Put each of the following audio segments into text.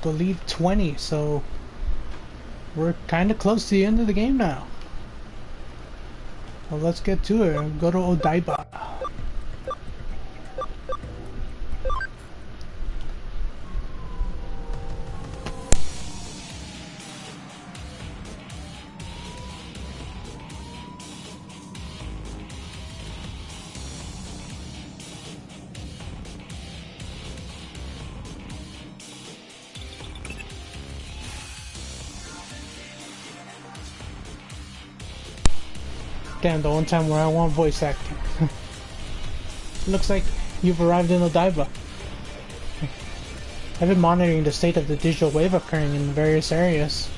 believe 20, so we're kind of close to the end of the game now. Well, let's get to it. Go to Odaiba. Damn, the one time where I want voice acting. Looks like you've arrived in Odaiba. I've been monitoring the state of the digital wave occurring in various areas,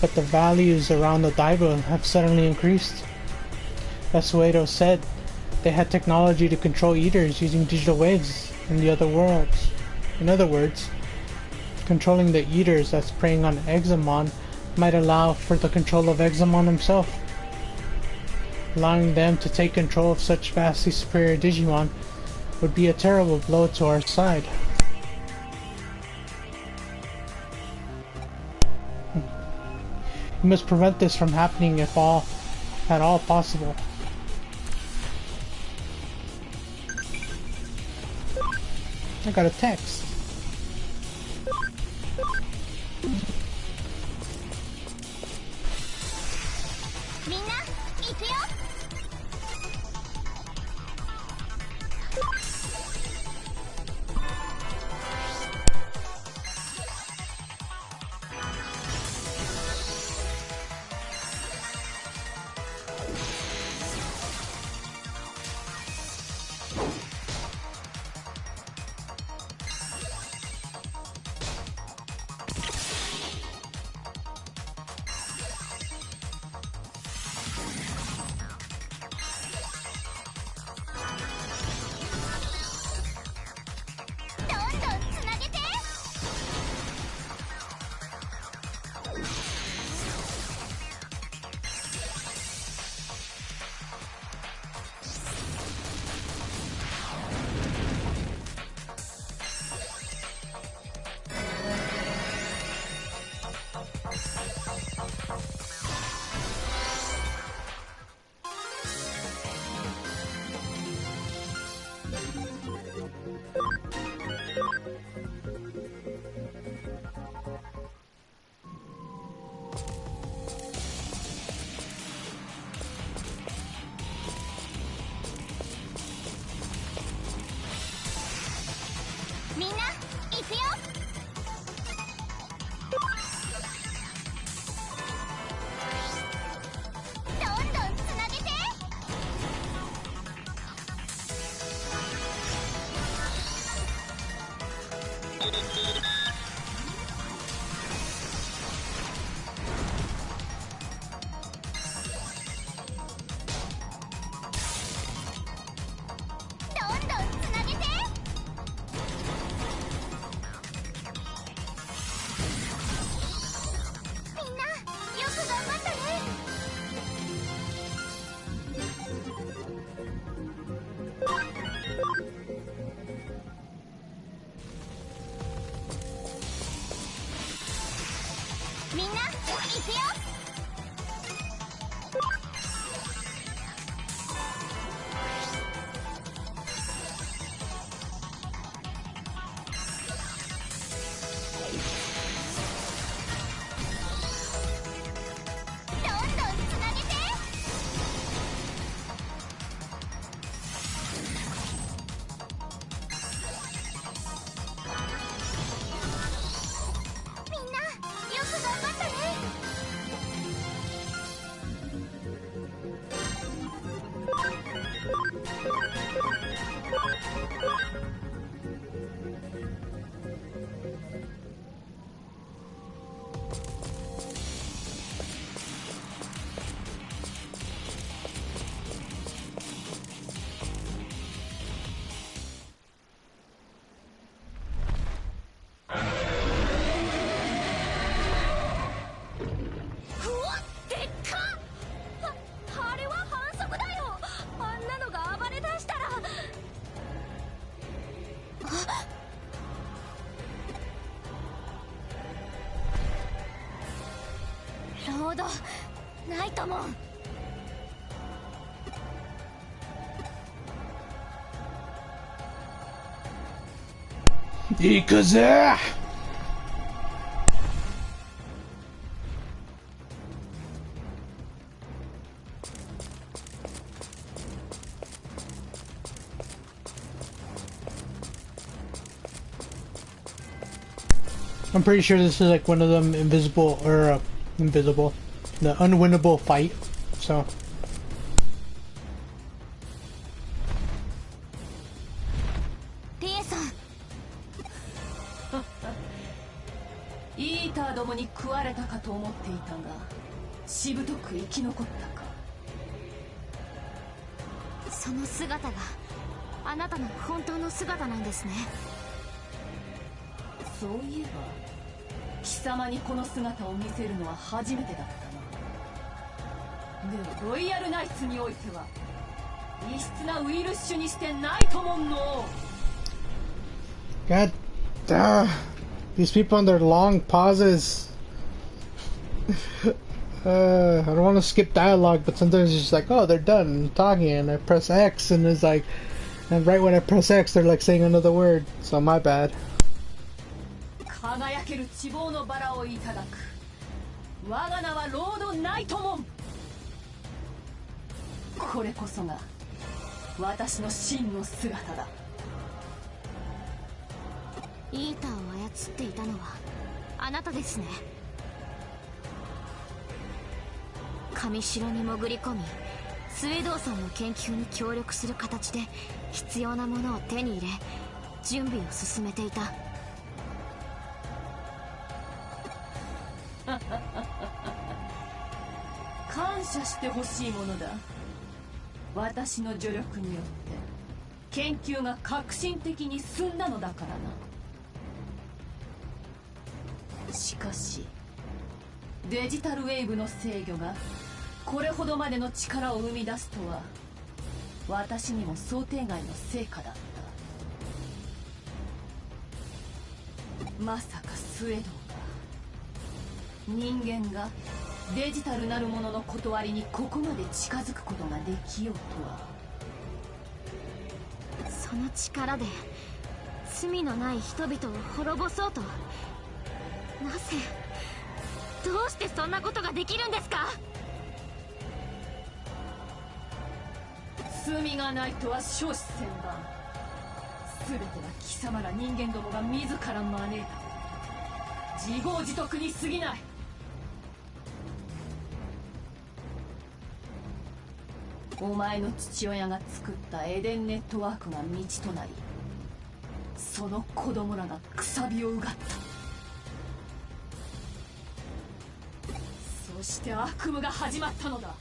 but the values around Odaiba have suddenly increased. As Suedo said, they had technology to control eaters using digital waves in the other worlds. In other words, controlling the eaters that's preying on Examon might allow for the control of Examon himself. Allowing them to take control of such vastly superior Digimon would be a terrible blow to our side. We must prevent this from happening if at all possible. I got a text. ほどないとも。行くぜ。I'm pretty sure this is like one of them invisible or invisible, the unwinnable fight. So. リエさん。イーターどもに食われたかと思っていたが、しぶとく生き残ったか。その姿があなたの本当の姿なんですね。そういえば貴様にこの姿を見せるのは初めてだったな。でもロイヤルナイツにおいては異質なウイルス種にしてないと思うの。 God, these people on their long pauses. I don't want to skip dialogue, but sometimes it's just like, oh, they're done talking, and I press X, and it's like, and right when I press X, they're like saying another word. So my bad. 輝ける希望のバラをいただく。我が名はロードナイトモン。これこそが私の真の姿だ。イーターを操っていたのはあなたですね。神城に潜り込み、スウェドーさんの研究に協力する形で必要なものを手に入れ、準備を進めていた。感謝してほしいものだ。私の助力によって研究が革新的に進んだのだからな。しかしデジタルウェーブの制御がこれほどまでの力を生み出すとは私にも想定外の成果だった。まさかスウェードが、人間がデジタルなるものの断りにここまで近づくことができようとは。その力で罪のない人々を滅ぼそうと。なぜ、どうしてそんなことができるんですか？罪がないとは承知せんば、全ては貴様ら人間どもが自ら招いた自業自得に過ぎない。お前の父親が作ったエデンネットワークが道となり、その子供らがくさびをうがった。そして悪夢が始まったのだ。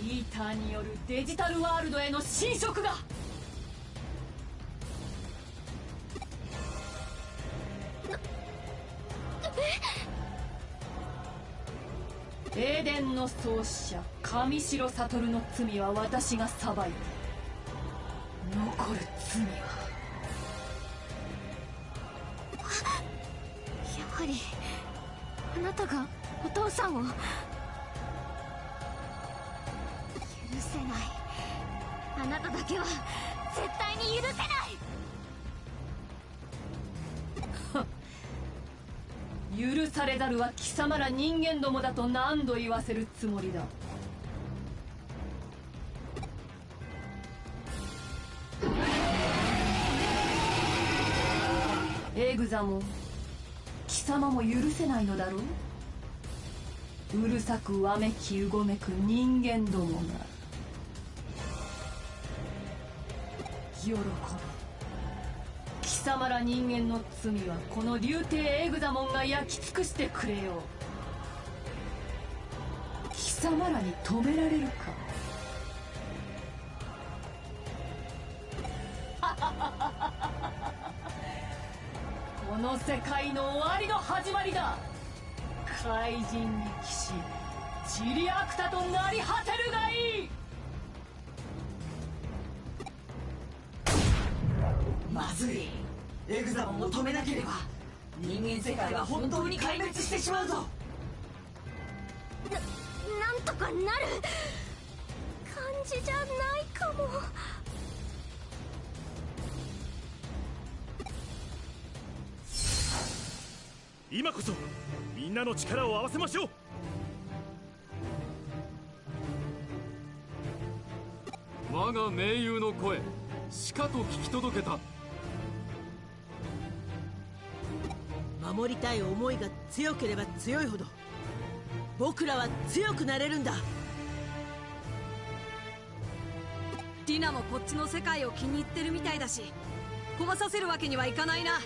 イーターによるデジタルワールドへの侵食が。エデンの創始者神城悟の罪は私が裁いて、残る罪は。やはりあなたがお父さんを。許せない。あなただけは絶対に許せない。許されざるは貴様ら人間どもだと何度言わせるつもりだ。エグザモン、貴様も許せないのだろう。うるさくわめきうごめく人間どもが。喜べ。貴様ら人間の罪はこの竜帝エグザモンが焼き尽くしてくれよう。貴様らに止められるか。この世界の終わりの始まりだ。怪人力士ジリアクタとなり果てるがいい。まずい。エグザモンを止めなければ人間世界は本当に壊滅してしまうぞ。なんとかなる感じじゃないかも。今こそみんなの力を合わせましょう。我が盟友の声しかと聞き届けた。守りたい思いが強ければ強いほど僕らは強くなれるんだ。ディナもこっちの世界を気に入ってるみたいだし、壊させるわけにはいかないな。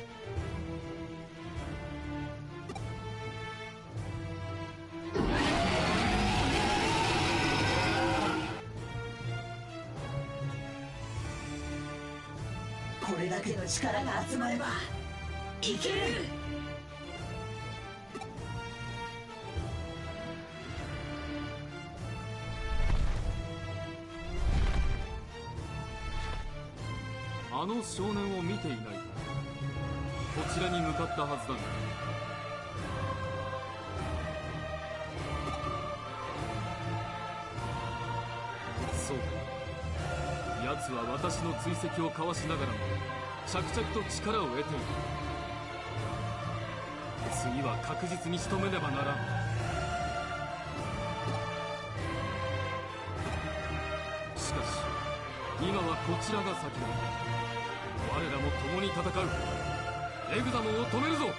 これだけの力が集まればいける。あの少年を見ていないか。こちらに向かったはずだが。そうか、奴は私の追跡をかわしながらも着々と力を得ている。次は確実に仕留めねばならん。しかし今はこちらが先だ。我らも共に戦う。エグザモンを止めるぞ。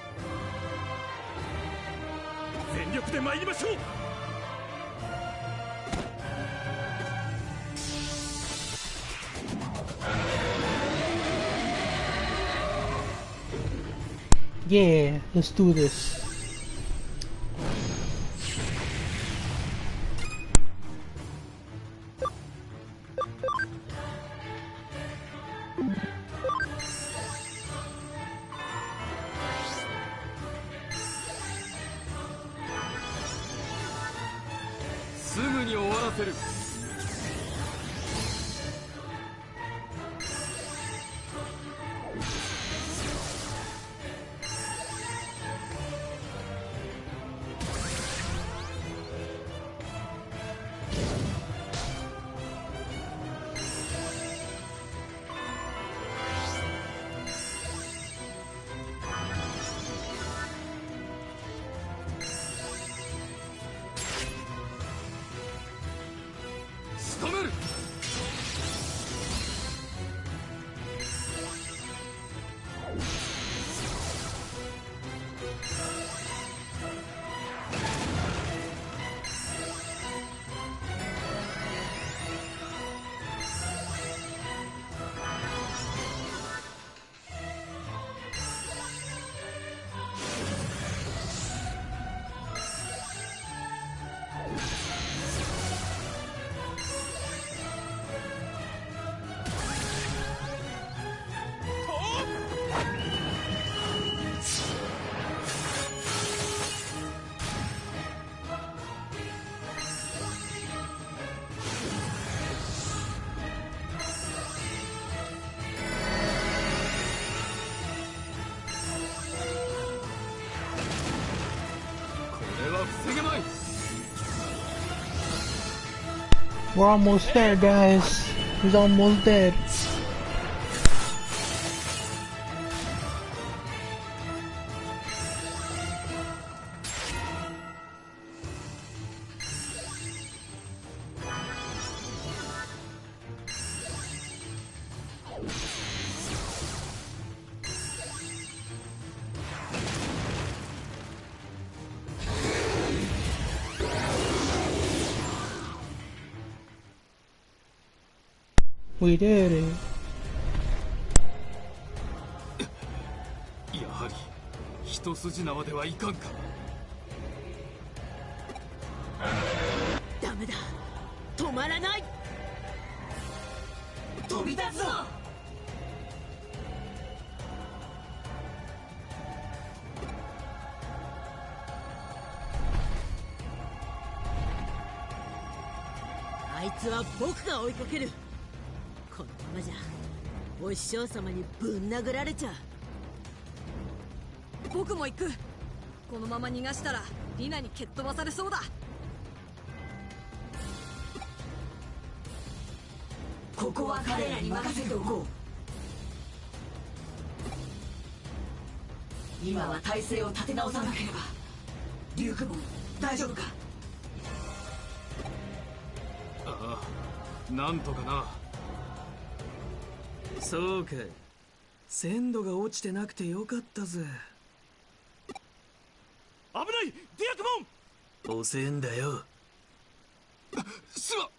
全力で参りましょう。Yeah, let's do this.すぐに終わらせる。仕留める。防げまい。 We're almost there, guys. He's almost dead. We did it. やはり一筋縄ではいかんか。ダメだ、止まらない。飛び立つぞ。あいつは僕が追いかける。このままじゃお師匠様にぶん殴られちゃう。僕も行く。このまま逃がしたらリナに蹴っ飛ばされそうだ。ここは彼らに任せておこう。今は体勢を立て直さなければ。デュークも大丈夫か？ああ、なんとかな。そうか、鮮度が落ちてなくてよかったぜ。危ない、ディアクモン。遅えんだよ。すま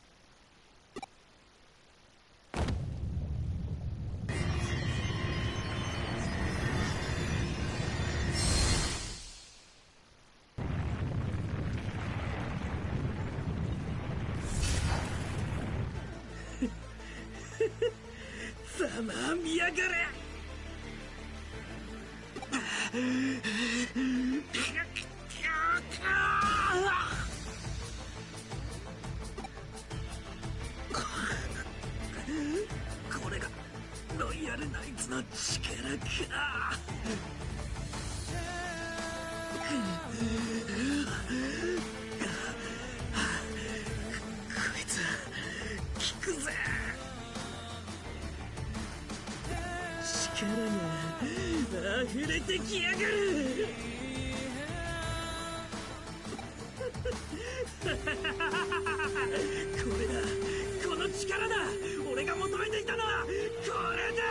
ざまあ見やがれ。これがロイヤルナイツの力か。こいつ効くぜ。力が溢れてきやがる。これだ、この力だ。俺が求めていたのはこれだ。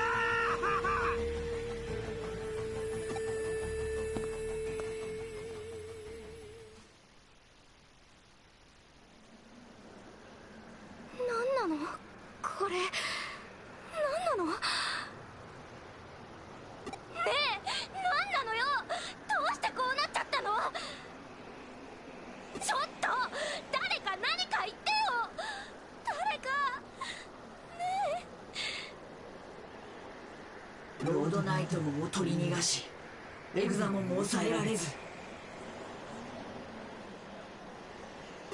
何なのこれ。何なの。ねえ、何なのよ。どうしてこうなっちゃったの。ちょっと誰か何か言ってよ。誰かねロードナイトモンを取り逃がし、エグザモンも抑えられず、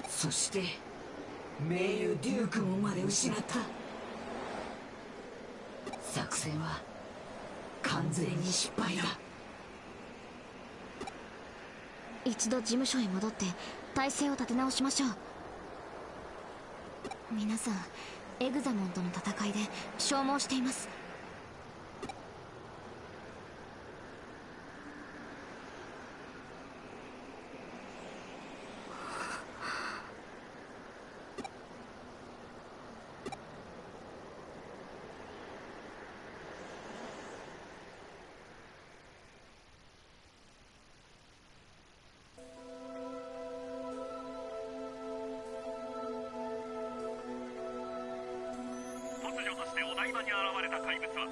そして盟友デュークモンまで失った。作戦は完全に失敗だ。一度事務所へ戻って体勢を立て直しましょう。皆さんエグザモンとの戦いで消耗しています。突如としてお台場に現れた怪物は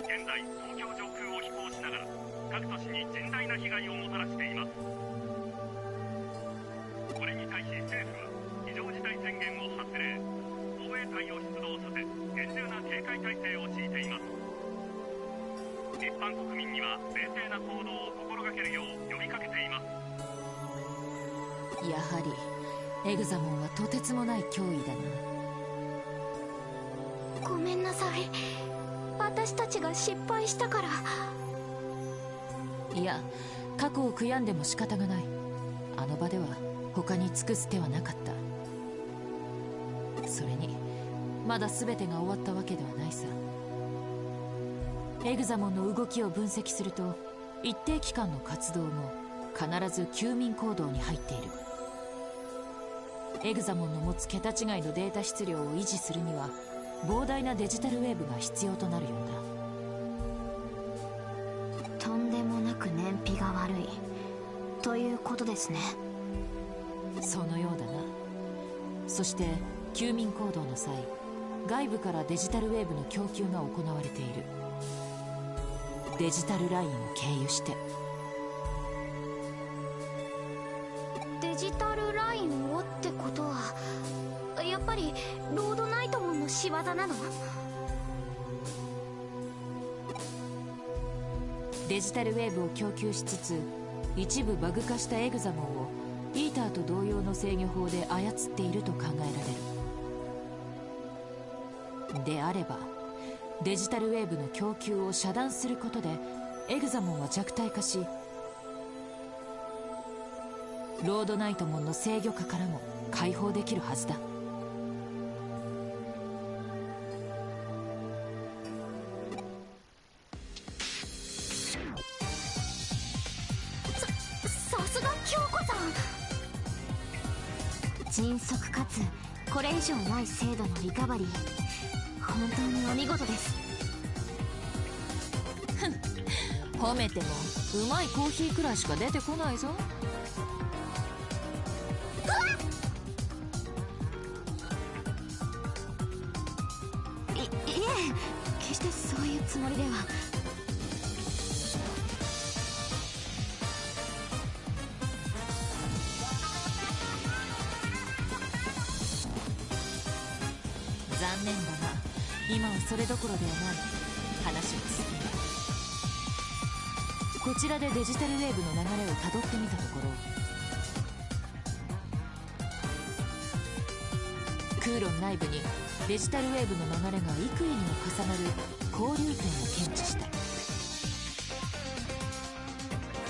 現在東京上空を飛行しながら各都市に甚大な被害をもたらしています。これに対し政府は非常事態宣言を発令、防衛隊を出動させ厳重な警戒態勢を敷いています。一般国民には冷静な行動を心がけるよう呼びかけています。やはりエグザモンはとてつもない脅威だな。ごめんなさい、私たちが失敗したから。いや、過去を悔やんでも仕方がない。あの場では他に尽くす手はなかった。それにまだ全てが終わったわけではないさ。エグザモンの動きを分析すると一定期間の活動も必ず休眠行動に入っている。エグザモンの持つ桁違いのデータ質量を維持するには膨大なデジタルウェーブが必要となるようだ。とんでもなく燃費が悪いということですね。そのようだな。そして休眠行動の際、外部からデジタルウェーブの供給が行われている。デジタルラインを経由して。デジタルラインをってことはやっぱりロードナイトモンの仕業なの。デジタルウェーブを供給しつつ一部バグ化したエグザモンをイーターと同様の制御法で操っていると考えられる。であればデジタルウェーブの供給を遮断することでエグザモンは弱体化し、ロードナイトモンの制御下からも解放できるはずだ。京子さん、迅速かつこれ以上ない精度のリカバリー、本当にお見事です。褒めてもうまいコーヒーくらいしか出てこないぞ。いえ、決してそういうつもりでは。残念だが今はそれどころではない。話を進める。こちらでデジタルウェーブの流れをたどってみたところ、空論内部にデジタルウェーブの流れが幾重にも重なる交流点を検知した。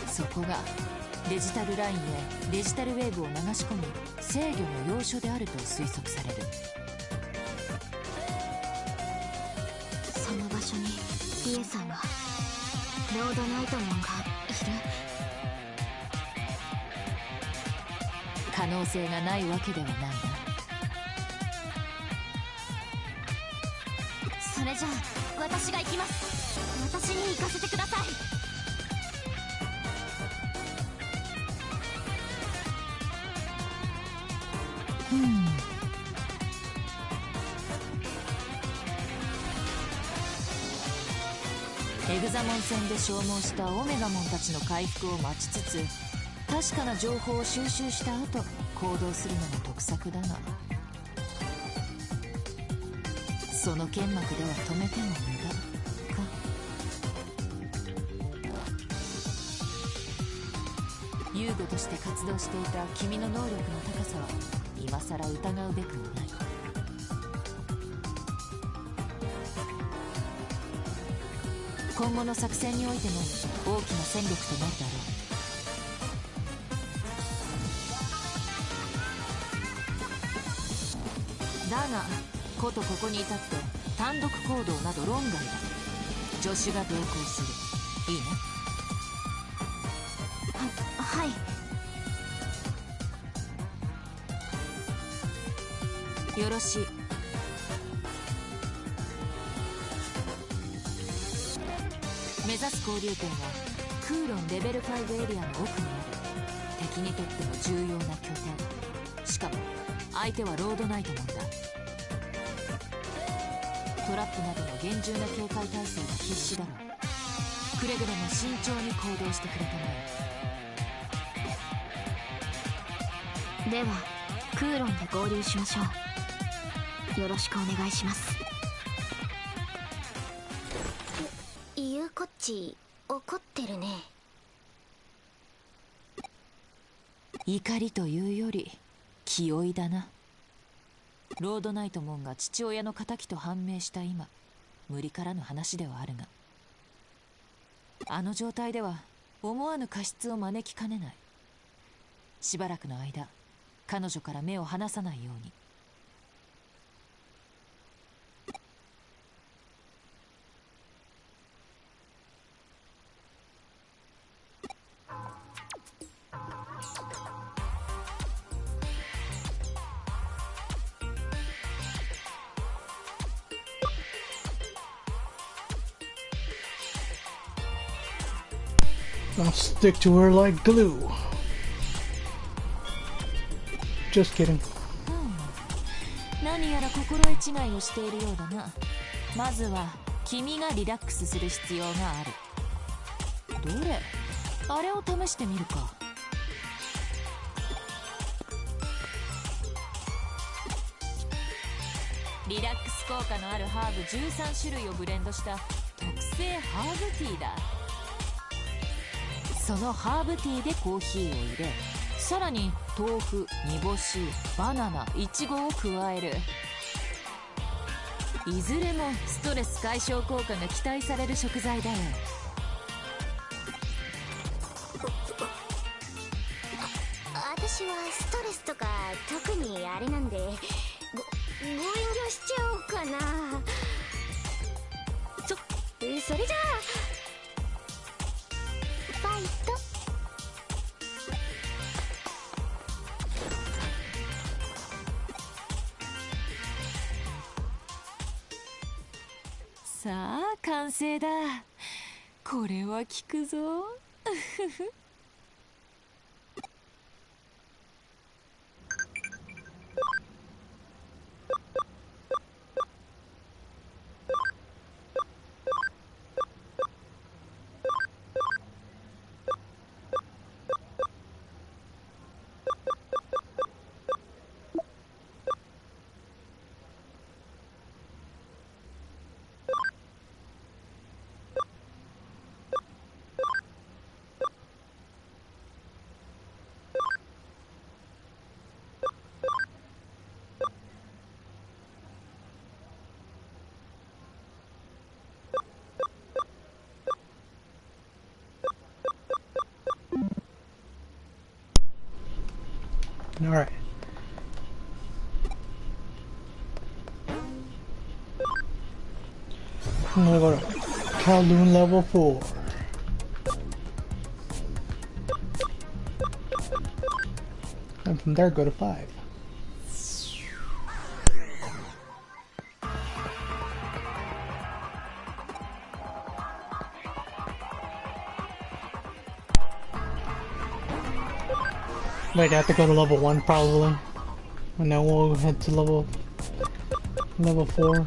そこがデジタルラインへデジタルウェーブを流し込む制御の要所であると推測される。その場所にリエさんが、ロードナイトモンがいる。可能性がないわけではないな。それじゃあ私が行きます。私に行かせてください。エグザモン戦で消耗したオメガモンたちの回復を待ちつつ、確かな情報を収集した後行動するのが得策だが、その剣幕では止めても無駄か。遊具として活動していた君の能力の高さは今さら疑うべくもない。今後の作戦においても大きな戦力となるだろう。だがことここに至って単独行動など論外だ。助手が同行する。いいね。はい。よろしい。目指す交流点は空論レベル5エリアの奥にある敵にとっても重要な拠点。しかも相手はロードナイトモンだ。トラップなどの厳重な警戒態勢が必至だろう。くれぐれも慎重に行動してくれたまえ。では空論で合流しましょう。よろしくお願いします。ゆうこっち怒ってるね。怒りというより気負いだな。ロードナイトモンが父親の仇と判明した今、無理からぬ話ではあるが、あの状態では思わぬ過失を招きかねない。しばらくの間彼女から目を離さないように。I'll stick to her like glue. Just kidding. 何やら心得違いをしているようだな。まずは君がリラックスする必要がある。どれ、あれを試してみるか。リラックス効果のあるハーブ13種類をブレンドした特製ハーブティーだ。そのハーブティーでコーヒーを入れ、さらに豆腐、煮干し、バナナ、イチゴを加える。いずれもストレス解消効果が期待される食材だよ。私はストレスとか特にあれなんで、ご遠慮しちゃおうかな。それじゃあファイト。さあ完成だ。これは効くぞ。Alright. I'm gonna go to Kowloon level 4. And from there go to 5. Wait, I have to go to level 1 probably. And then we'll head to level 4.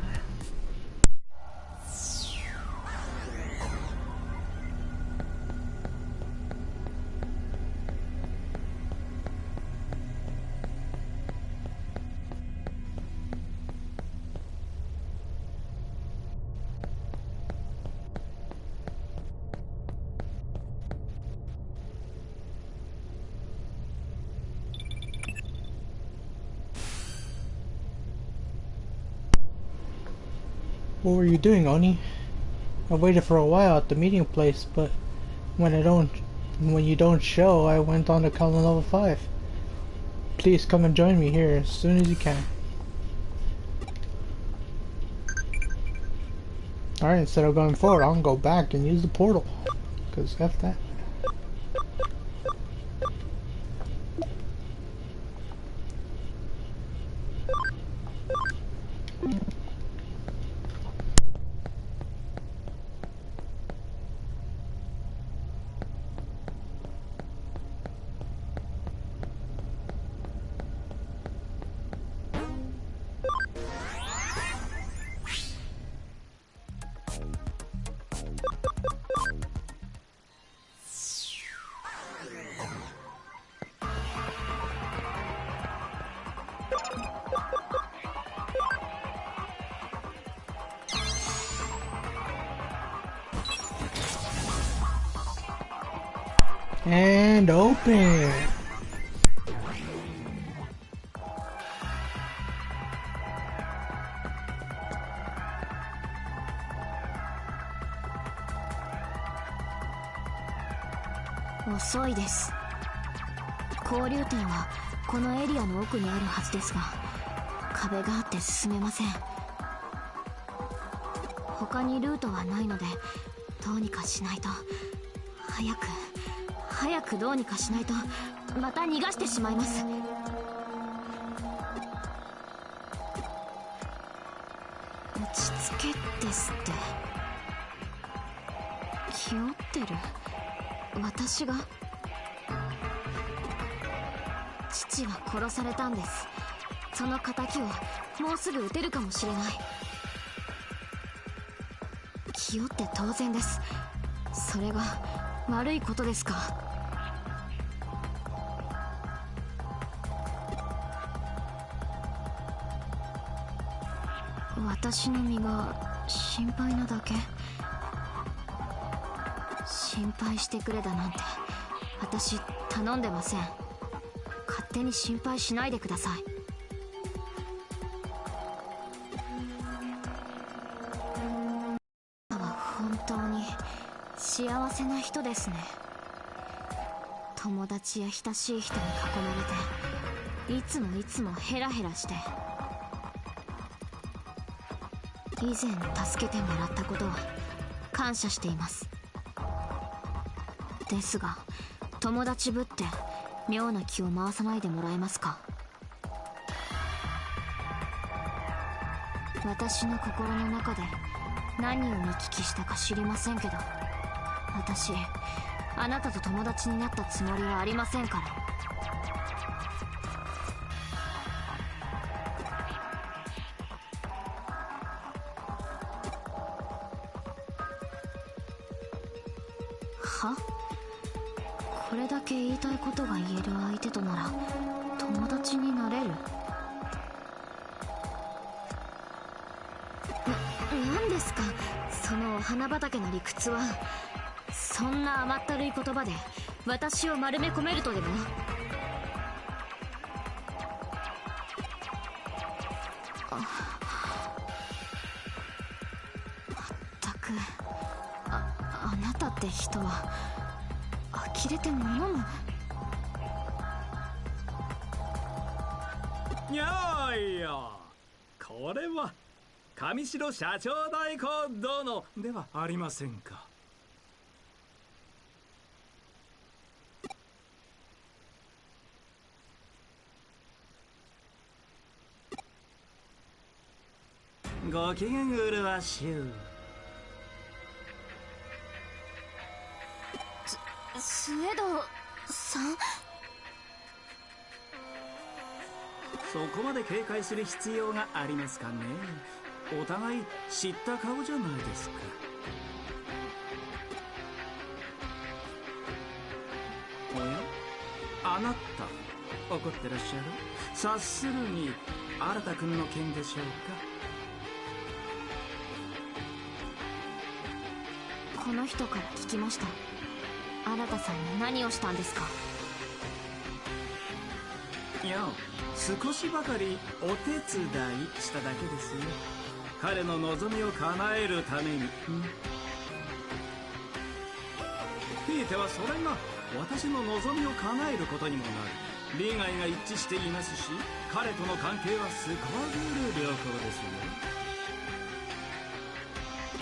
What were you doing, Oni? I waited for a while at the meeting place, but when you don't show, I went on to Kowloon level 5. Please come and join me here as soon as you can. Alright, instead of going forward, I'm gonna go back and use the portal. Cause F that. And open.遅いです。交流点はこのエリアの奥にあるはずですが、壁があって進めません。他にルートはないので、どうにかしないと。早くどうにかしないとまた逃がしてしまいます。落ち着けですって。気負ってる。私が。父は殺されたんです。その仇をもうすぐ撃てるかもしれない。気負って当然です。それが悪いことですか。私の身が心配なだけ。心配してくれだなんて私頼んでません。勝手に心配しないでください。あなたは本当に幸せな人ですね。友達や親しい人に囲まれていつもヘラヘラして。以前助けてもらったことは感謝しています。ですが友達ぶって妙な気を回さないでもらえますか。私の心の中で何を見聞きしたか知りませんけど、私あなたと友達になったつもりはありませんから。は？これだけ言いたいことが言える相手となら友達になれる？何ですかその花畑の理屈は。そんな甘ったるい言葉で私を丸め込めるとでも？まったく、あなたって人は呆れて物も。やいや、これは上白社長代行殿ではありませんか。ご機嫌うるわしゅう。スエドさん？そこまで警戒する必要がありますかね。お互い知った顔じゃないですか。おや、あなた怒ってらっしゃる？察するに新君の件でしょうか。この人から聞きました。新さんに何をしたんですか？いや、少しばかりお手伝いしただけですよ。彼の望みを叶えるために。ひいてはそれが私の望みを叶えることにもなる。利害が一致していますし、彼との関係はすこぶる良好です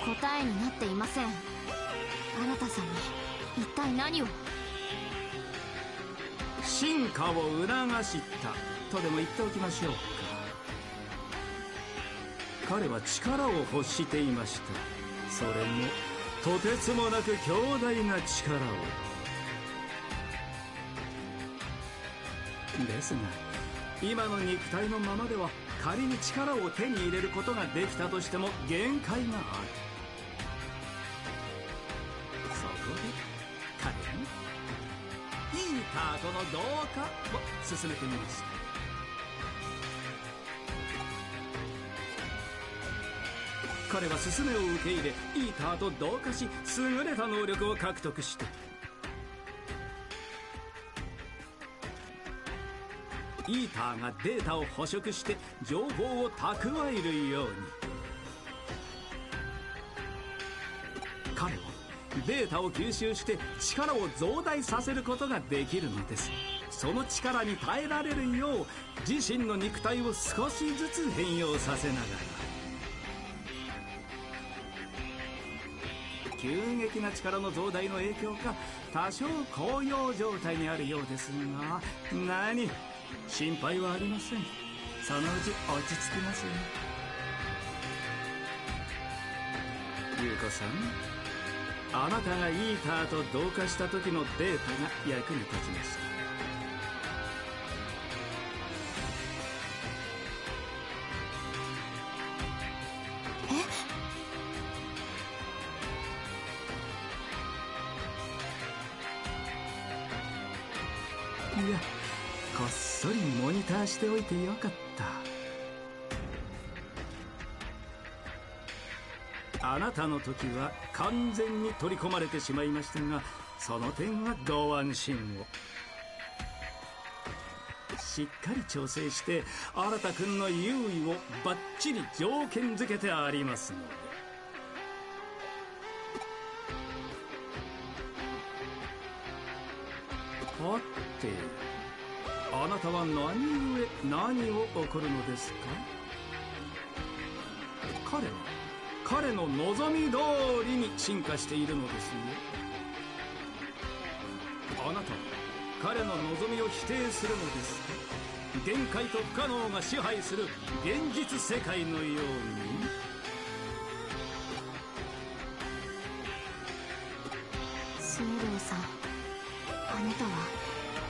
よ。答えになっていません。新さんに一体何を？進化を促したとでも言っておきましょうか。彼は力を欲していました。それもとてつもなく強大な力を。ですが今の肉体のままでは仮に力を手に入れることができたとしても限界がある。そこで彼にイーターとの同化を進めてみました。彼は勧めを受け入れイーターと同化し優れた能力を獲得した。イーターがデータを捕食して情報を蓄えるように。彼はデータを吸収して力を増大させることができるのです。その力に耐えられるよう自身の肉体を少しずつ変容させながら。急激な力の増大の影響か多少高揚状態にあるようですが、何心配はありません。そのうち落ち着きますよ。優子さん、あなたがイーターと同化した時のデータが役に立ちました。いや、こっそりモニターしておいてよかった。あなたの時は完全に取り込まれてしまいましたが、その点はご安心を。しっかり調整して新君の優位をバッチリ条件付けてありますので。はて、あなたは何故何を起こるのですか？彼の望み通りに進化しているのですよ。あなたは彼の望みを否定するのですか？限界と不可能が支配する現実世界のように。あなたは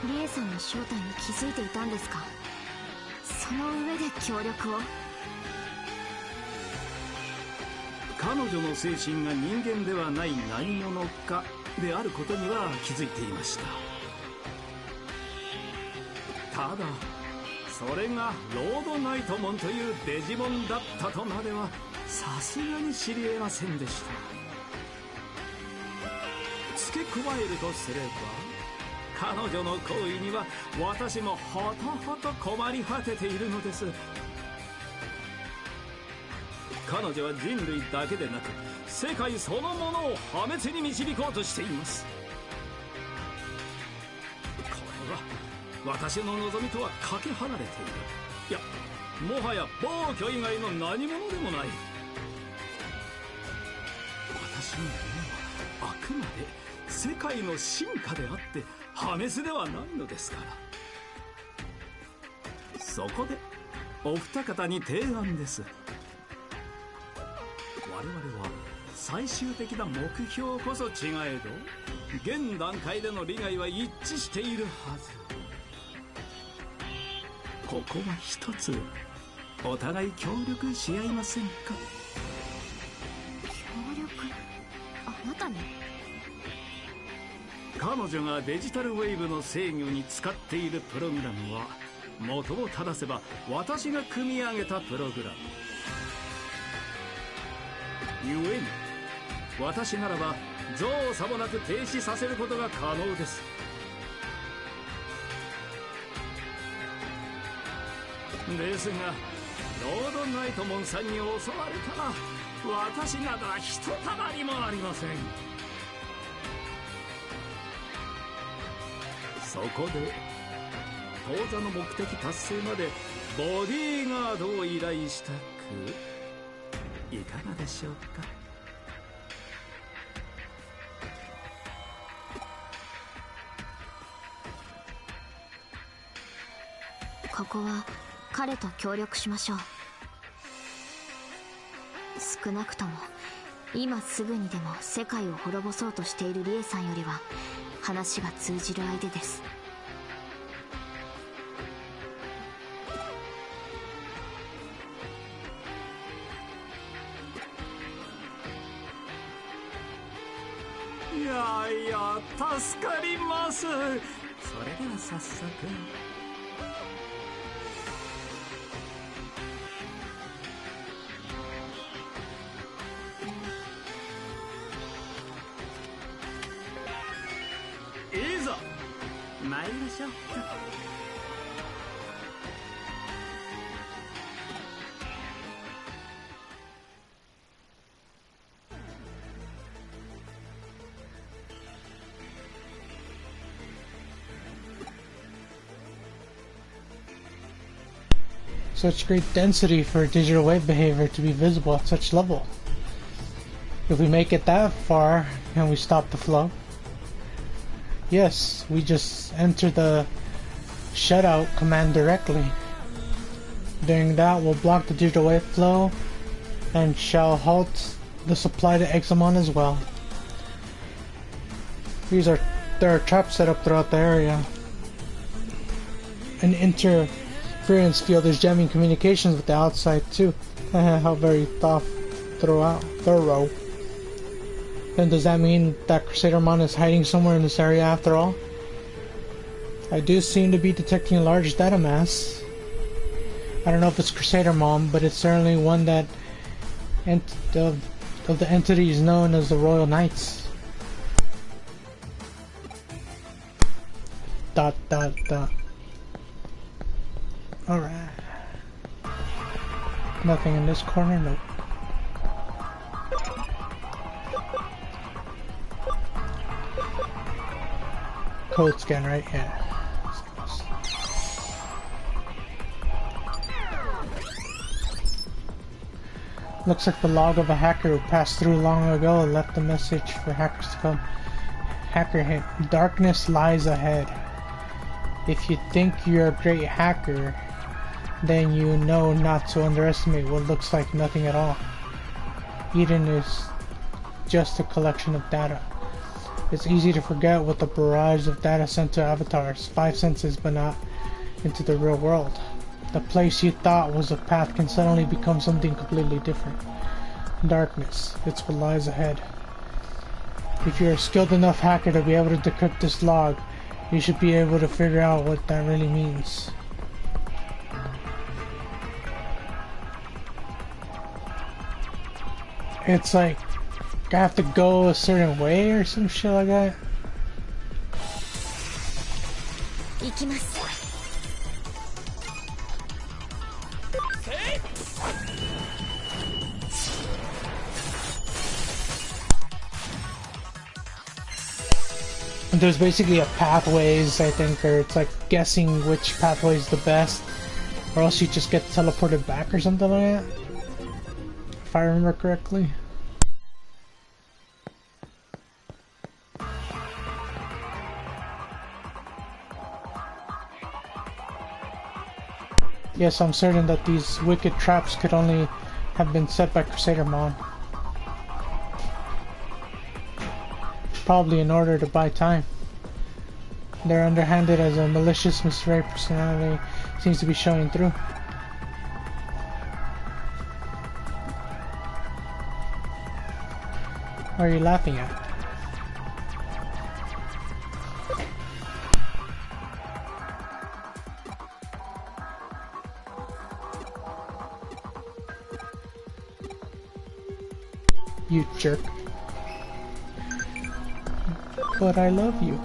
リエさんの正体に気づいていたんですか？その上で協力を？彼女の精神が人間ではない何者かであることには気づいていました。ただそれがロードナイトモンというデジモンだったとまではさすがに知り得ませんでした。付け加えるとすれば、彼女の行為には私もほとほと困り果てているのです。彼女は人類だけでなく世界そのものを破滅に導こうとしています。これは私の望みとはかけ離れている。いや、もはや暴挙以外の何者でもない。私の夢はあくまで世界の進化であって破滅ではないのですから。そこでお二方に提案です。我々は最終的な目標こそ違えど、現段階での利害は一致しているはず。ここは一つお互い協力し合いませんか？協力？あなたに？彼女がデジタルウェーブの制御に使っているプログラムは、元を正せば私が組み上げたプログラム。故に私ならば造作もなく停止させることが可能です。ですがロードナイトモンさんに襲われたら私などはひとたまりもありません。そこで当座の目的達成までボディーガードを依頼したく、いかがでしょうか？ここは彼と協力しましょう。少なくとも今すぐにでも世界を滅ぼそうとしているリエさんよりは話が通じる相手です。いやいや、助かります。それでは早速。いざ参りましょうか。Such great density for digital wave behavior to be visible at such level. If we make it that far, can we stop the flow? Yes, we just enter the shutout command directly. Doing that will block the digital wave flow and shall halt the supply to Examon as well. There are traps set up throughout the area. An interference field is jamming communications with the outside too. How very thorough. Then does that mean that Crusadermon is hiding somewhere in this area after all? I do seem to be detecting a large data mass. I don't know if it's Crusadermon, but it's certainly one that of the entities known as the Royal Knights. ... Alright. Nothing in this corner? Nope. Code scan, right? Yeah. Looks like the log of a hacker who passed through long ago and left a message for hackers to come. Hacker hit. Darkness lies ahead. If you think you're a great hacker, then you know not to underestimate what looks like nothing at all. Eden is just a collection of data. It's easy to forget with the barrage of data sent to avatars, 5 senses but not into the real world. The place you thought was a path can suddenly become something completely different. Darkness, it's what lies ahead. If you're a skilled enough hacker to be able to decrypt this log, you should be able to figure out what that really means. It's like I have to go a certain way or some shit like that. And there's basically a pathways, I think, or it's like guessing which pathway is the best, or else you just get teleported back or something like that, if I remember correctly. Yes, I'm certain that these wicked traps could only have been set by Crusader Mon. Probably in order to buy time. They're underhanded as a malicious, misread personality seems to be showing through. What are you laughing at? You jerk. But I love you.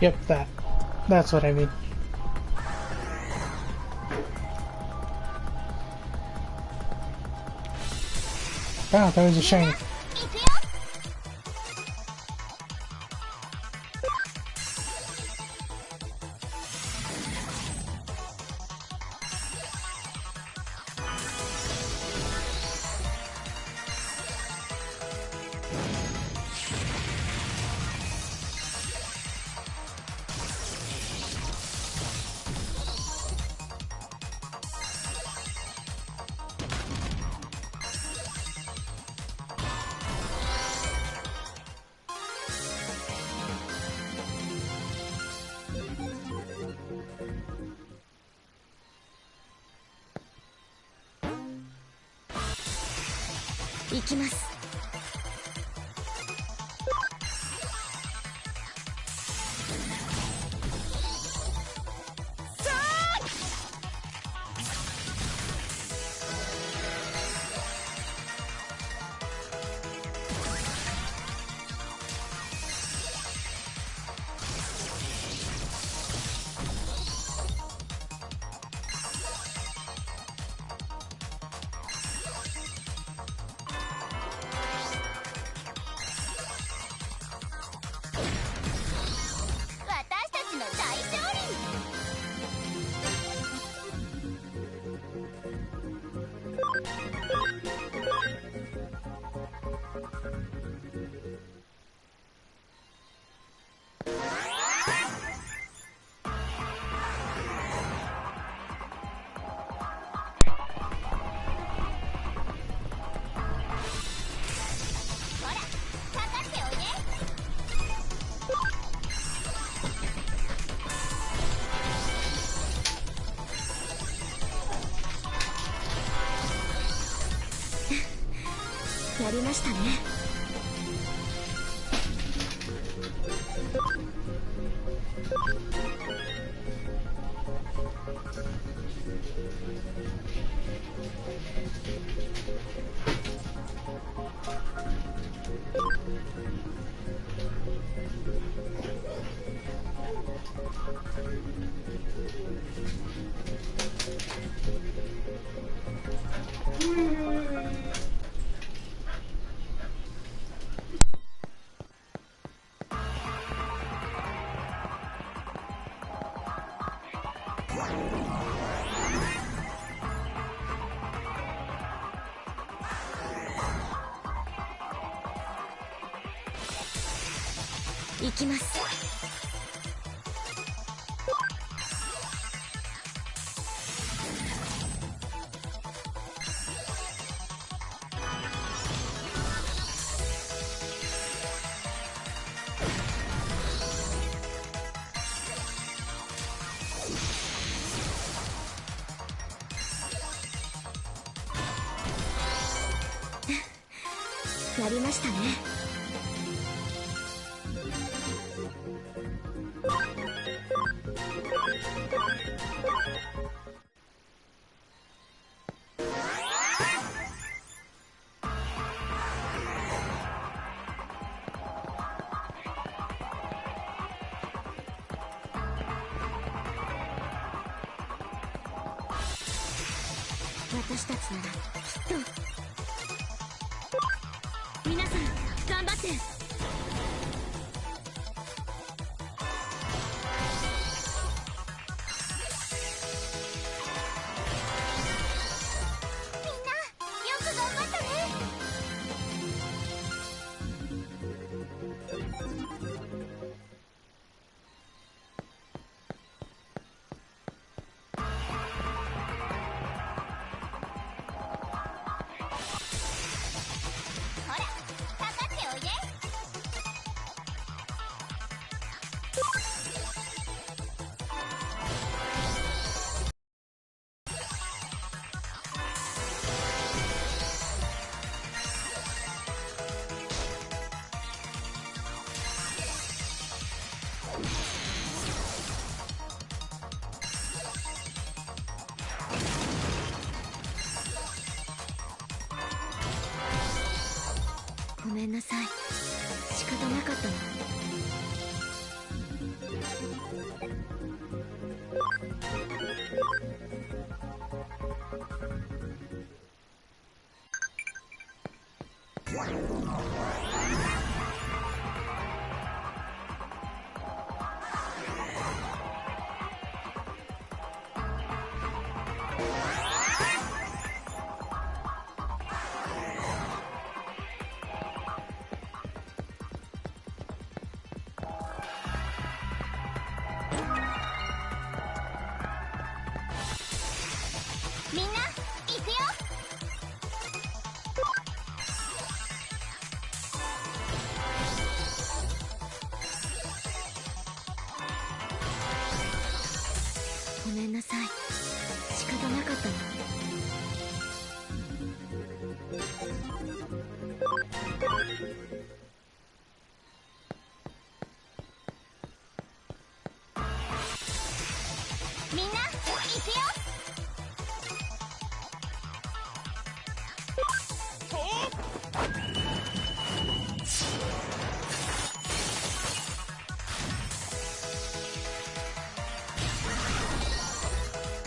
Yep, that. That's what I mean. Ah, that was a shame. 行きます。やりましたね。私たちならきっと。皆さん頑張って。ごめんなさい、仕方なかったの。みんな行くよ。ごめんなさい、仕方なかったの。みんな行くよ。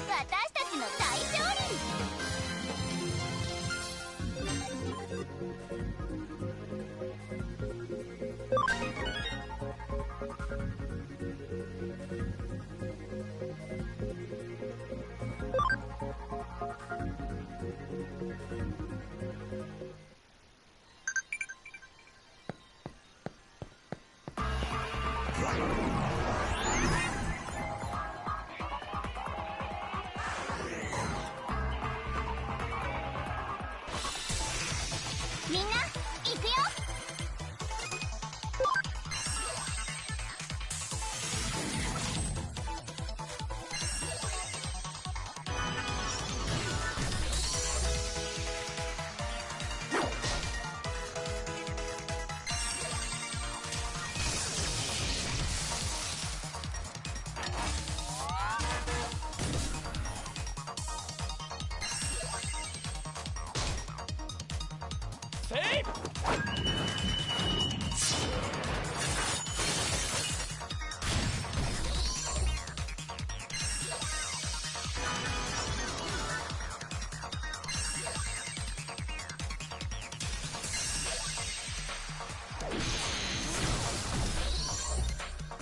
私たちの大勝利。みんな行くよ。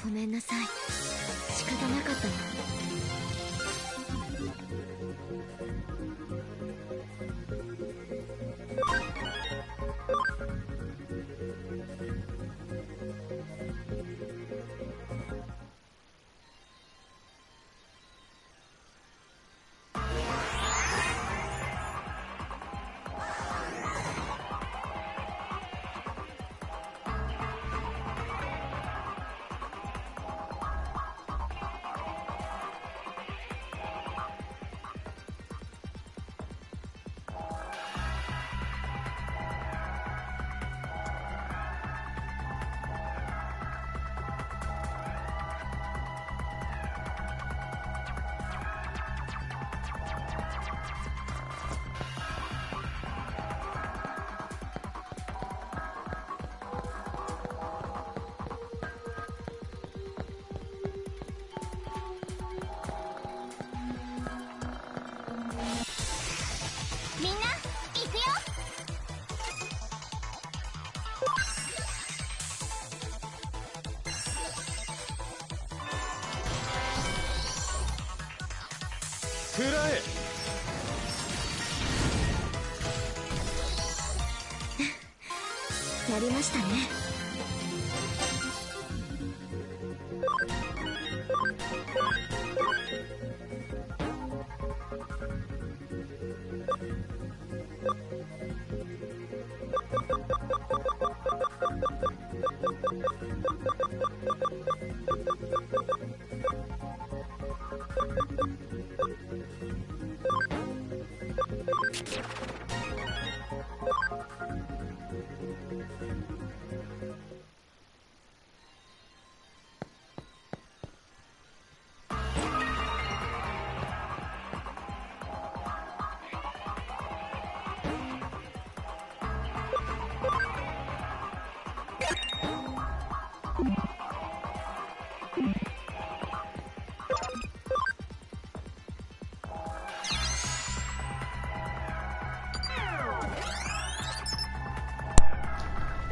ごめんなさい、仕方なかったの。やりましたね。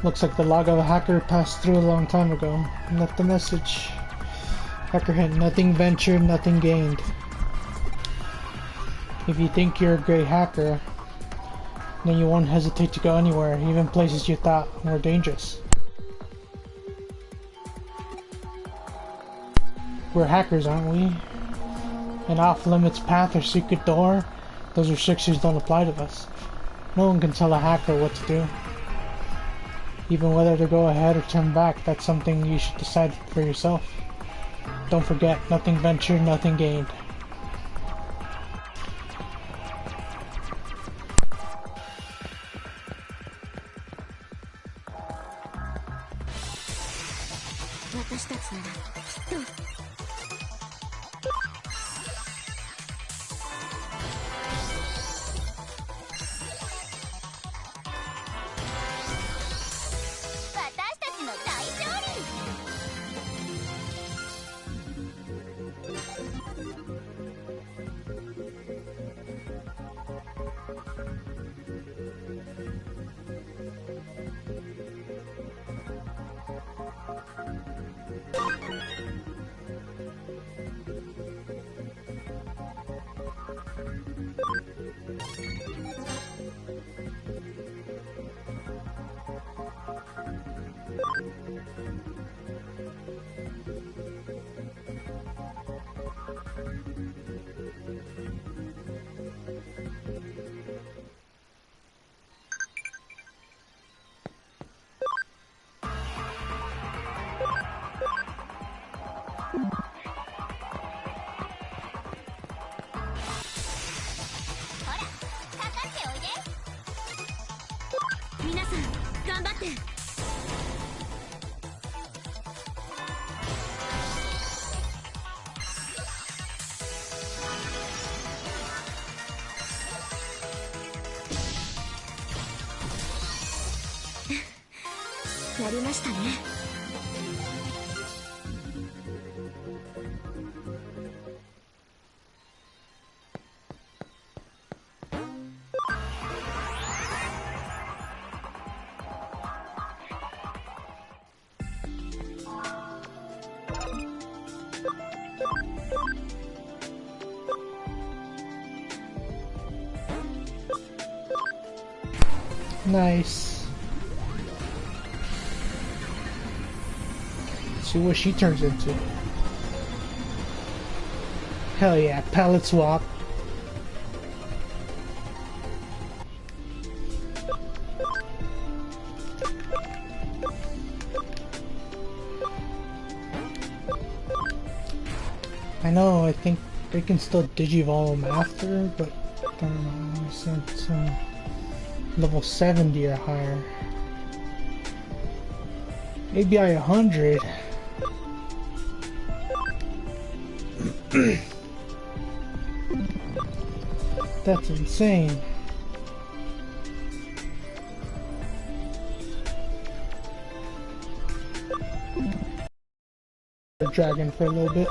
Looks like the log of a hacker passed through a long time ago. Left a message. Hacker hint, nothing ventured, nothing gained. If you think you're a great hacker, then you won't hesitate to go anywhere, even places you thought were dangerous. We're hackers, aren't we? An off-limits path or secret door, those restrictions don't apply to us. No one can tell a hacker what to do. Even whether to go ahead or turn back, that's something you should decide for yourself. Don't forget, nothing ventured, nothing gained.やりましたね。Nice. See what she turns into. Hell yeah, palette swap. I know, I think they can still digivolve them after, but I don't know, since level 70 or higher. ABI 100. That's insane. The dragon for a little bit.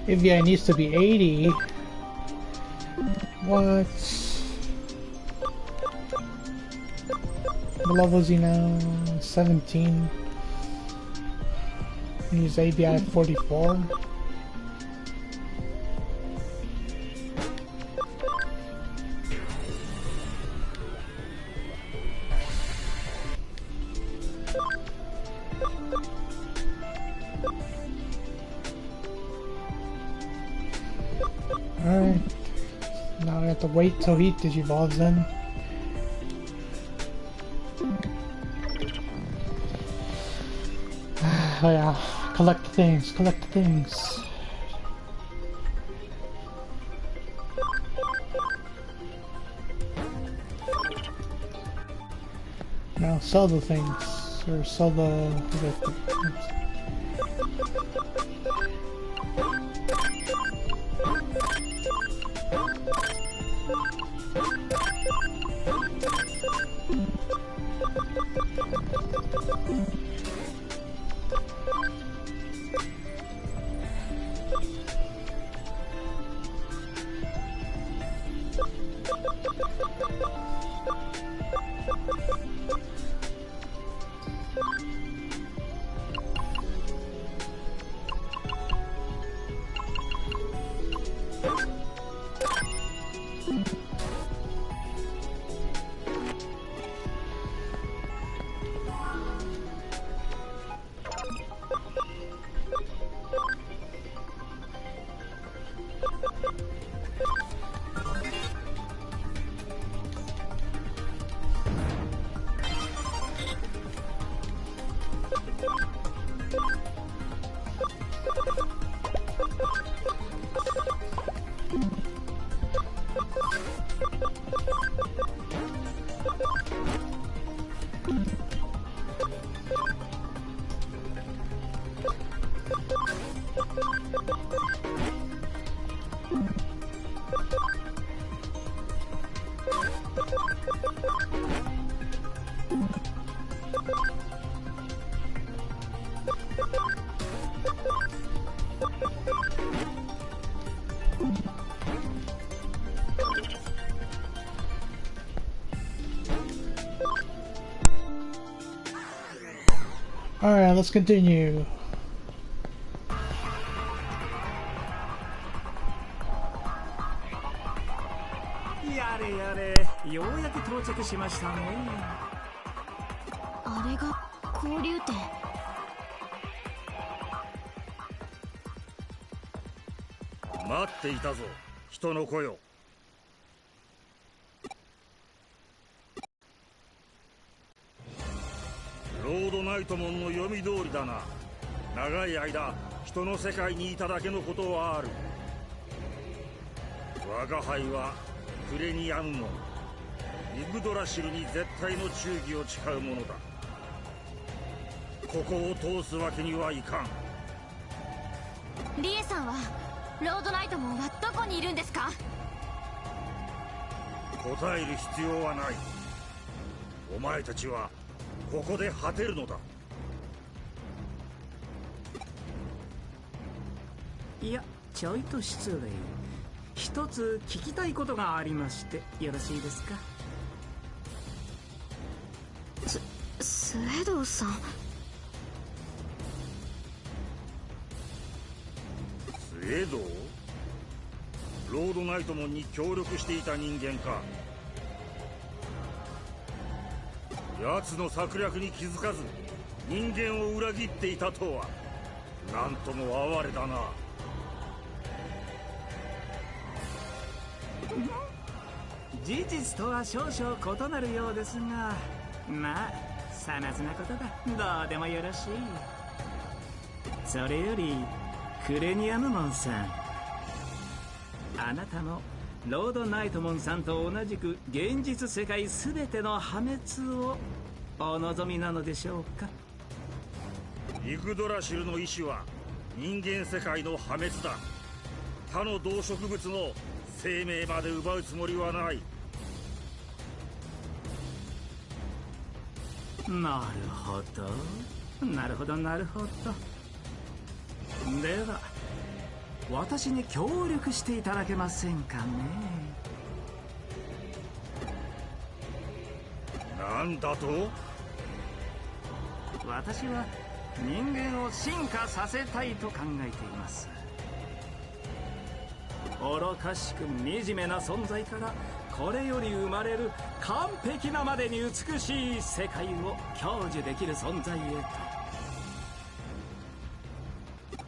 AVI needs to be 80. What? What level is he now? 17. He's AVI 44. Alright. Now I have to wait till he digivolves then. Oh yeah. Collect things, collect things. Now sell the things. Or sell the Alright, let's continue.やれやれ、ようやく到着しましたね。あれが交流点。待っていたぞ、人の子よ。ロードナイトモンの読み通りだな。長い間人の世界にいただけのことはある。我が輩はクレニアンモン、イグドラシルに絶対の忠義を誓うものだ。ここを通すわけにはいかん。リエさんはロードナイトモンはどこにいるんですか？答える必要はない。お前たちはここで果てるのだ。いや、ちょいと失礼。一つ聞きたいことがありまして、よろしいですか？スウェドさん。スウェド？ロードナイトモンに協力していた人間か。奴の策略に気づかず人間を裏切っていたとは、なんとも哀れだな。事実とは少々異なるようですが、まあさなずなことだ。どうでもよろしい。それよりクレニアムモンさん、あなたもロードナイトモンさんと同じく現実世界全ての破滅をお望みなのでしょうか？イグドラシルの意志は人間世界の破滅だ。他の動植物の生命まで奪うつもりはない。なるほど、なるほど、なるほど。では私に協力していただけませんかね？なんだと？私は人間を進化させたいと考えています。愚かしく惨めな存在からこれより生まれる完璧なまでに美しい世界を享受できる存在へと。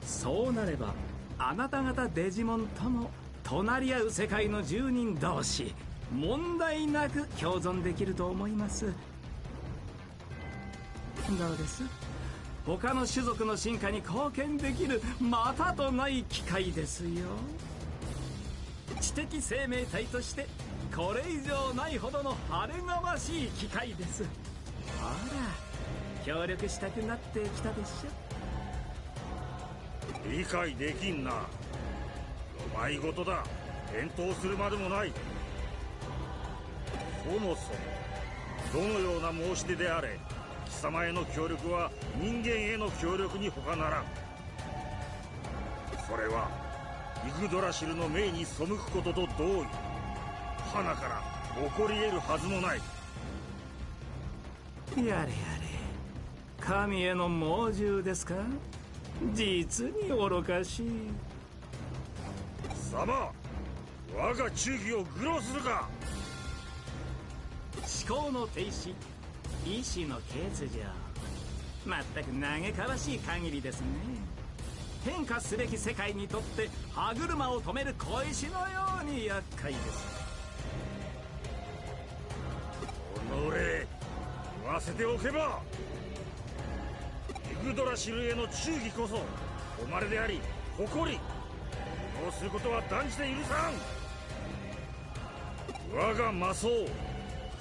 そうなればあなた方デジモンとも隣り合う世界の住人同士問題なく共存できると思います。どうです？他の種族の進化に貢献できるまたとない機会ですよ。知的生命体としてこれ以上ないほどの晴れがましい機会です。ほら協力したくなってきたでしょ。理解できんな。お前事だ。返答するまでもない。そもそもどのような申し出であれ、貴様への協力は人間への協力に他ならん。それはイグドラシルの命に背くことと同意。花から起こり得るはずもない。やれやれ、神への猛獣ですか？実に愚かしい。貴様、我が忠義を愚弄するか？思考の停止、意志の欠如。まったく嘆かわしい限りですね。変化すべき世界にとって歯車を止める小石のように厄介です。おのれ、言わせておけば、イグドラシルへの忠義こそ誉れであり誇り。そうすることは断じて許さん。我が魔僧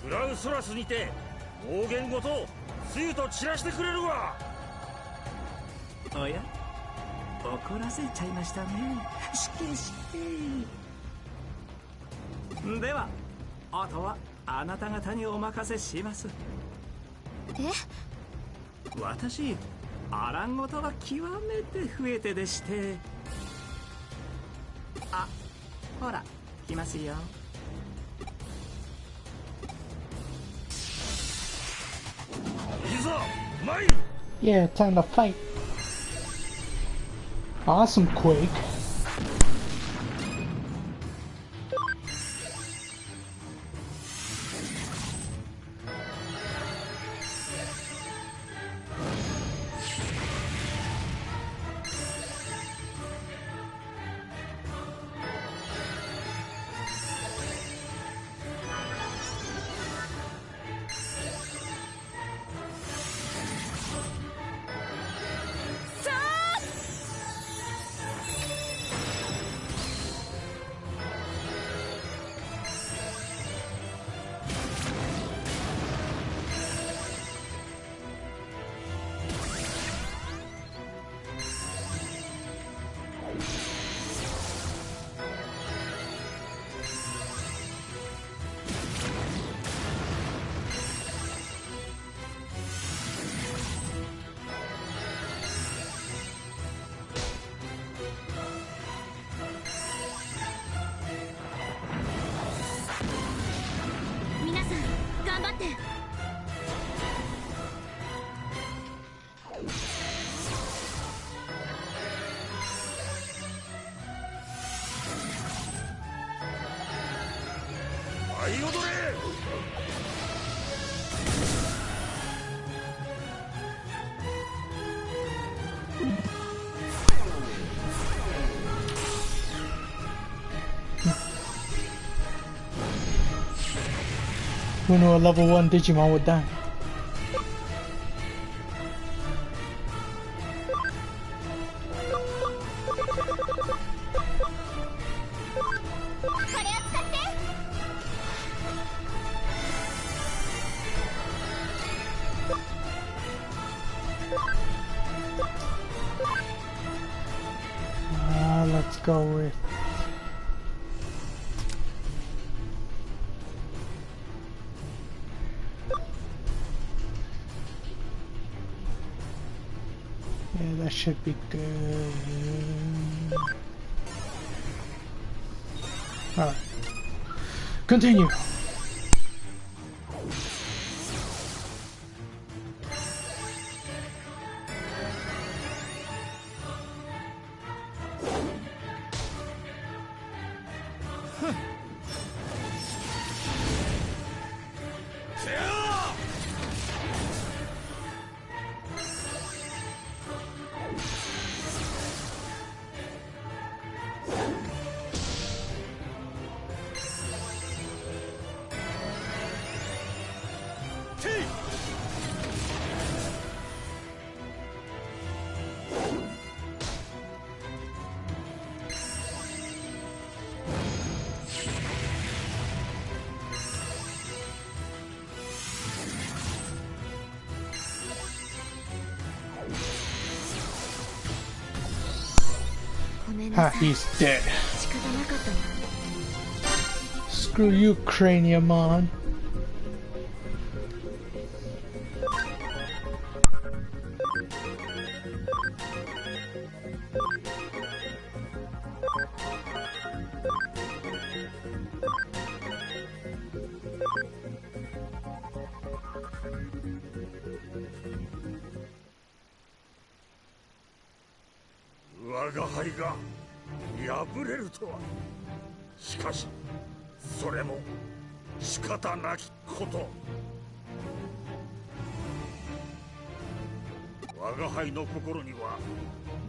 クラウソラスにて妄言ごとつゆと散らしてくれるわ。おや、怒らせちゃいましたね。しけしけ。ではあとはあなた方にお任せします。私、あらんごとは極めて増えてでして。あ、ほら来ますよ。いざ参る。 Yeah, time to fight. Awesome, Quake. って。舞い踊れ。Who knew a level 1 Digimon would die? Let's go with yeah, that should be good. Alright. Continue. Ha, he's dead. Screw you, Craniamon.我の心には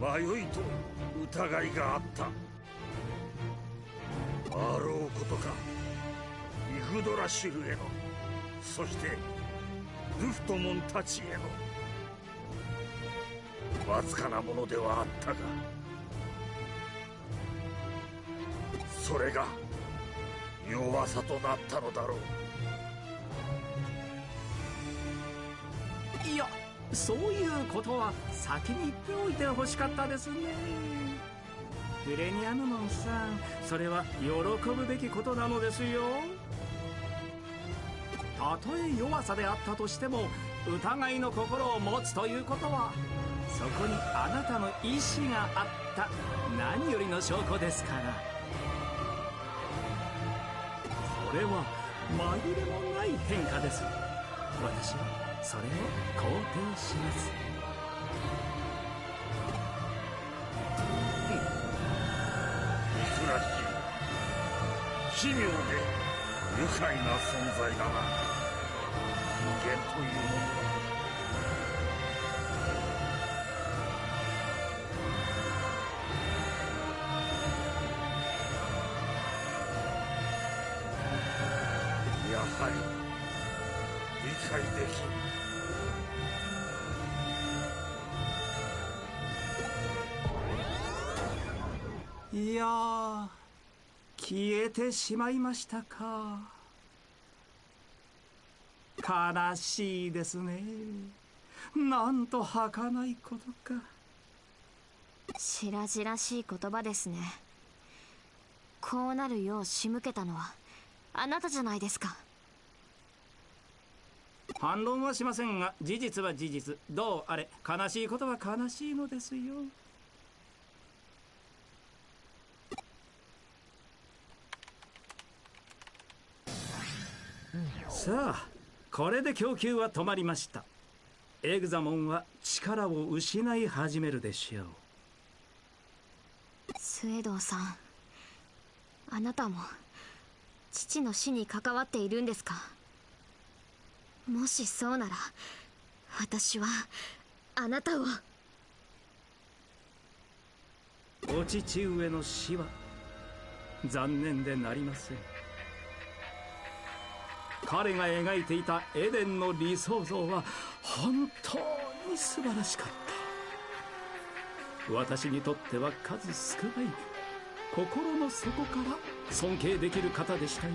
迷いと疑いがあった。あろうことかイグドラシルへの、そしてルフトモンたちへのわずかなものではあったが、それが弱さとなったのだろう。いや、そういうことは先に言っておいてほしかったですね。フレニアヌモンさん、それは喜ぶべきことなのですよ。たとえ弱さであったとしても疑いの心を持つということは、そこにあなたの意志があった何よりの証拠ですから。それは紛れもない変化です。私はそれを肯定します。珍しい、奇妙で愉快な存在だな、人間というものは。やはり理解できん。いやー、消えてしまいましたか。悲しいですね。なんと儚いことか。白々しい言葉ですね。こうなるよう仕向けたのはあなたじゃないですか。反論はしませんが、事実は事実。どうあれ、悲しいことは悲しいのですよ。さあ、これで供給は止まりました。エグザモンは力を失い始めるでしょう。スウェドウさん、あなたも父の死に関わっているんですか？もしそうなら私はあなたを。お父上の死は残念でなりません。彼が描いていたエデンの理想像は本当に素晴らしかった。私にとっては数少ない心の底から尊敬できる方でしたよ。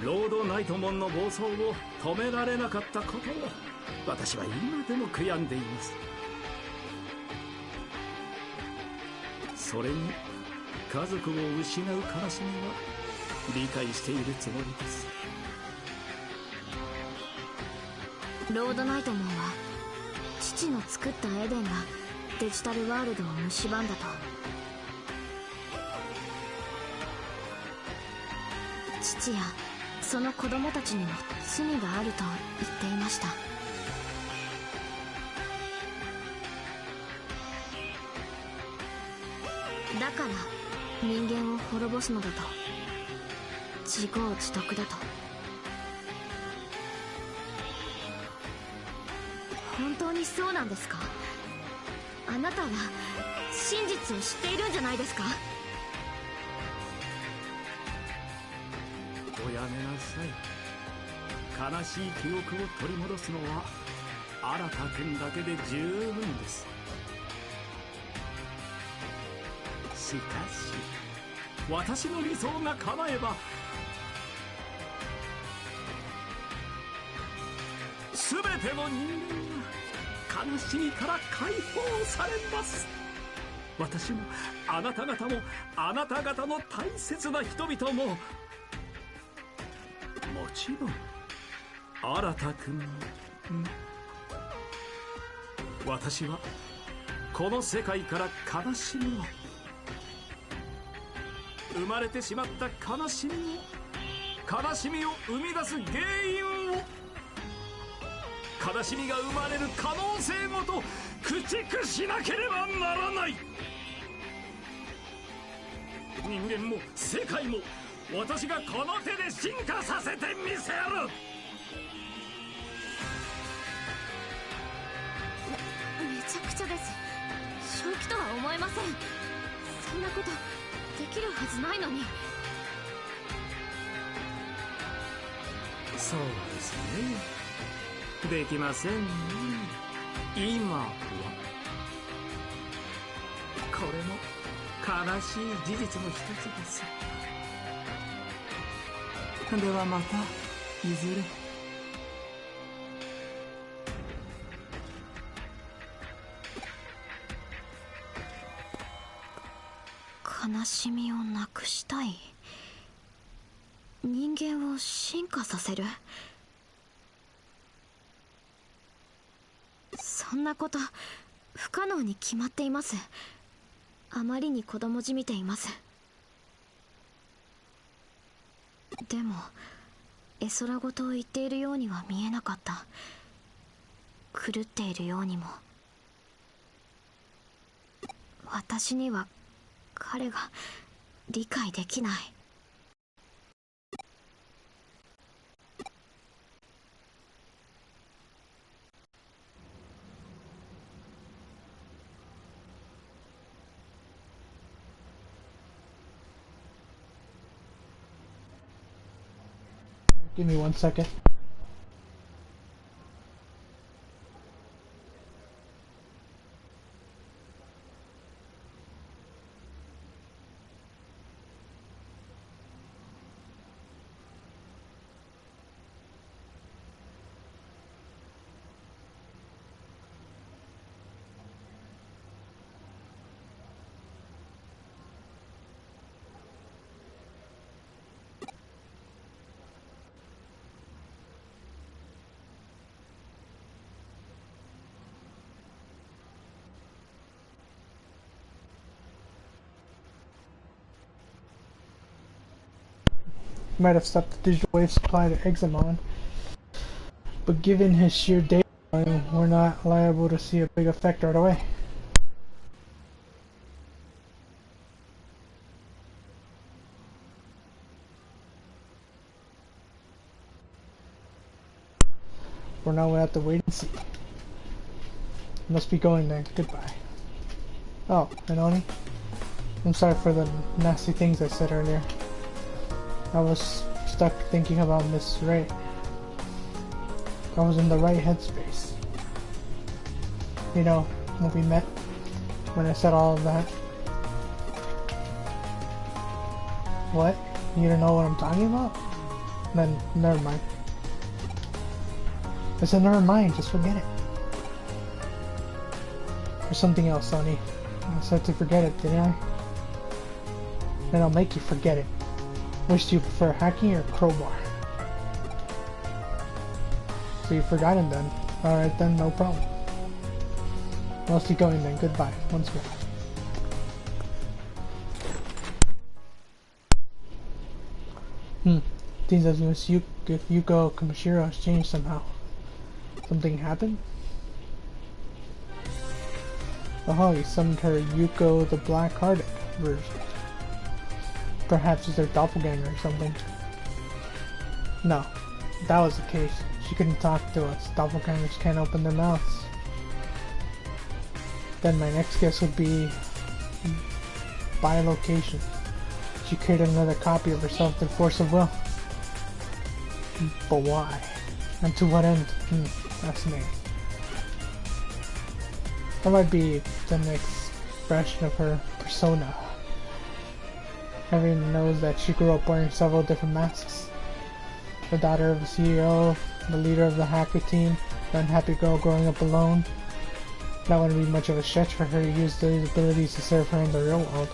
ロードナイトモンの暴走を止められなかったことを私は今でも悔やんでいます。それに家族を失う悲しみは理解しているつもりです。ロードナイトモンは父の作ったエデンがデジタルワールドを蝕んだと。父やその子供たちにも罪があると言っていました。だから人間を滅ぼすのだと、自業自得だと。本当にそうなんですか？あなたは真実を知っているんじゃないですか？おやめなさい。悲しい記憶を取り戻すのは新君だけで十分です。しかし私の理想が叶えば全ての人間が悲しみから解放されます。私もあなた方もあなた方の大切な人々も、もちろん新君も、私はこの世界から悲しみを、生まれてしまった悲しみを生み出す原因を、悲しみが生まれる可能性ごと駆逐しなければならない。人間も世界も私がこの手で進化させてみせる。めちゃくちゃです。正気とは思えません。そんなことできるはずないのに。そうですね、できませんね、今は。これも悲しい事実の一つです。ではまたいずれ。悲しみをなくしたい。人間を進化させる。そんなこと不可能に決まっています。あまりに子供じみています。でも絵空事を言っているようには見えなかった。狂っているようにも。私には彼が理解できない。Give me 1 second. Might have stopped the digital wave supply to Examon, but given his sheer data volume, we're not liable to see a big effect right away. For now, we have to wait and see. Must be going then. Goodbye. Oh, and Oni? I'm sorry for the nasty things I said earlier. I was stuck thinking about Miss Ray. I was in the right headspace. You know, when we met, when I said all of that. What? You don't know what I'm talking about? Then, never mind. I said never mind, just forget it. Or something else, Sonny. I said to forget it, didn't I? Then I'll make you forget it. Which do you prefer, hacking or crowbar? So you've forgotten then. Alright then, no problem. Mostly going then, goodbye, once more. Seems as if Yuko Kamishiro has changed somehow. Something happened? Oh, he summoned her Yuko the Black-Hearted version. Perhaps it's their doppelganger or something. No, if that was the case, she couldn't talk to us. Doppelgangers can't open their mouths. Then my next guess would be bilocation. She created another copy of herself through force of will. But why? And to what end? Fascinating. That might be the next expression of her persona. Everyone knows that she grew up wearing several different masks. The daughter of a CEO, the leader of the hacker team, the unhappy girl growing up alone. That wouldn't be much of a stretch for her to use those abilities to serve her in the real world.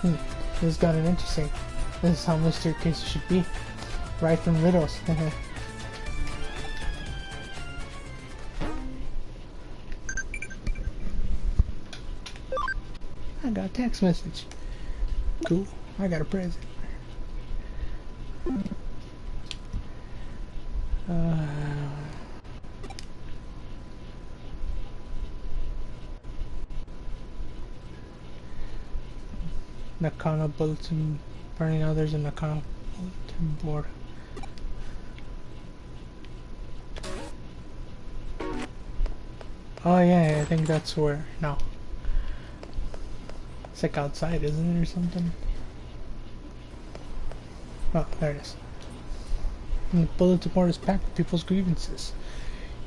This has gotten interesting. This is how mystery cases should be. Right from riddles. I got a text message. Cool. I got a present. Nakano bulletin, burning others in Nakano bulletin board. Oh yeah, I think that's where. No. It's like outside, isn't it, or something? Oh, there it is. And the bulletin board is packed with people's grievances.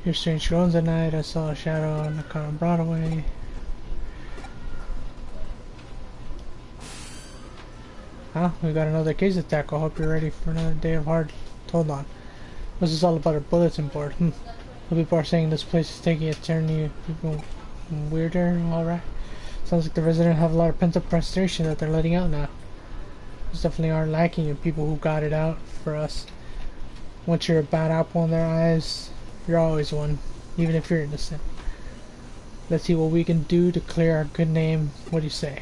Your strange drones at night, I saw a shadow on Nakano Broadway. Huh? We got another case to tackle. Hope you're ready for another day of hard. Hold on. This is all about a bulletin board. The people are saying this place is taking a turn weirder. Alright. Sounds like the residents have a lot of pent-up frustration that they're letting out now. There's definitely are lacking in people who got it out for us. Once you're a bad apple in their eyes, you're always one, even if you're innocent. Let's see what we can do to clear our good name. What do you say?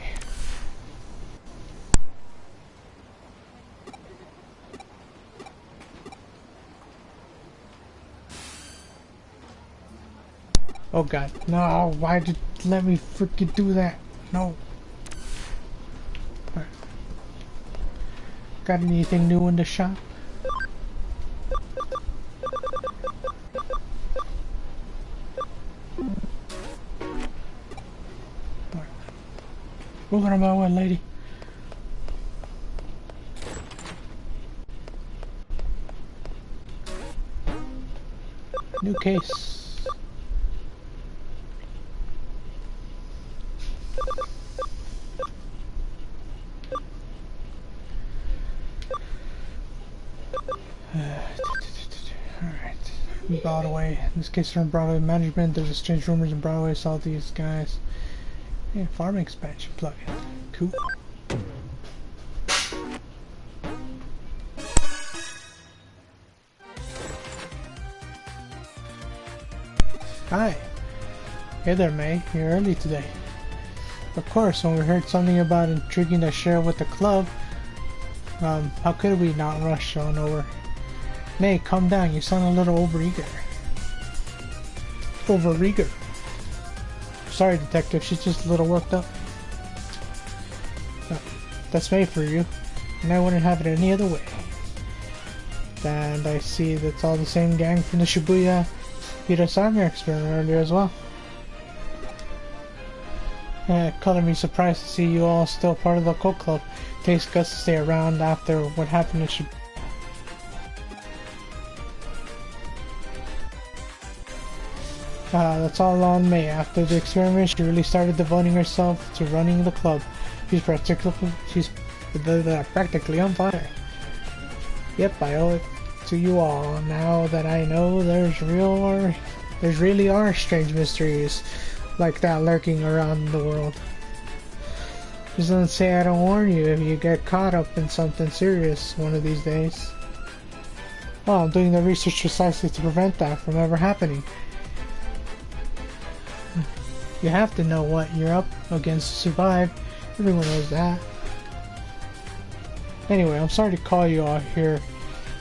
Oh god, no, why did you let me freaking do that? No. Right. Got anything new in the shop? Right. Moving on my way, lady. New case. Broadway. In this case from Broadway management, there's strange rumors in Broadway saw these guys. Yeah, farm expansion plugin. Cool. Hi. Hey there, May. You're early today. Of course, when we heard something about intriguing the share with the club, How could we not rush on over? May, calm down. You sound a little overeager. Overeager. Sorry, Detective. She's just a little worked up. That's May for you, and I wouldn't have it any other way. And I see that's all the same gang from the Shibuya Hirasamir experiment earlier as well. Color me surprised to see you all still part of the cult club. Takes guts to stay around after what happened in Shibuya. That's all on May. After the experiment, she really started devoting herself to running the club. She's practically on fire. Yep, I owe it to you all. Now that I know there's really are strange mysteries like that lurking around the world. Just don't say I don't warn you if you get caught up in something serious one of these days. Well, I'm doing the research precisely to prevent that from ever happening. You have to know what you're up against to survive. Everyone knows that. Anyway, I'm sorry to call you out here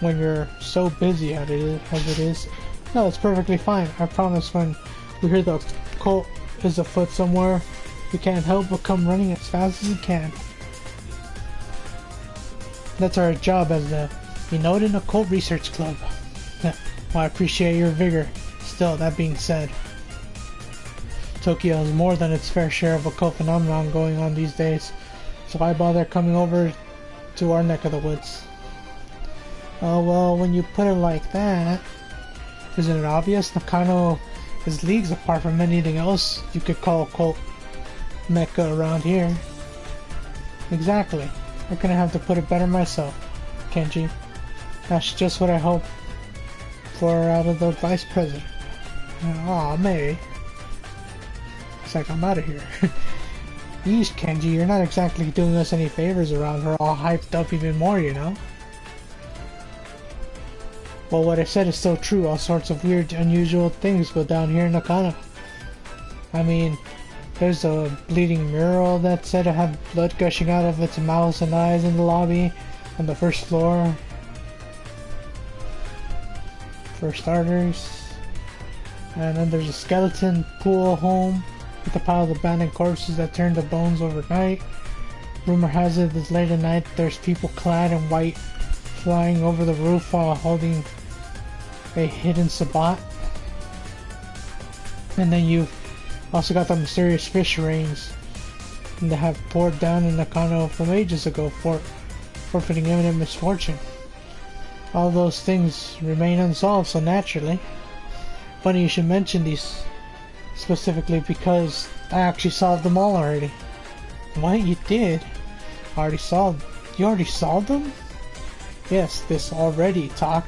when you're so busy as it is. No, it's perfectly fine. I promise when we hear the cult is afoot somewhere, we can't help but come running as fast as we can. That's our job as the Inoden Occult Research Club. Well, I appreciate your vigor. Still, that being said, Tokyo has more than its fair share of occult phenomenon going on these days, so why bother coming over to our neck of the woods? Oh well, when you put it like that, isn't it obvious? Nakano is leagues apart from anything else you could call occult mecca around here. Exactly. I couldn't have to put it better myself, Kenji. That's just what I hope for out of the vice president. Aw, May. It's like I'm out of here. Yeesh, Kenji, you're not exactly doing us any favors around her, all hyped up even more, you know? Well, what I said is still true. All sorts of weird, unusual things go down here in Nakano. I mean, there's a bleeding mural that's said to have blood gushing out of its mouth and eyes in the lobby on the first floor. For starters. And then there's a skeleton pool home with a pile of abandoned corpses that turn to bones overnight. Rumor has it that late at night there's people clad in white flying over the roof while holding a hidden sabbat. And then you've also got the mysterious fish rains that have poured down in Nakano from ages ago, forfeiting imminent misfortune. All those things remain unsolved, so naturally. Funny you should mention these specifically because I actually solved them all already. What? You did? You already solved them? Yes, this already talk.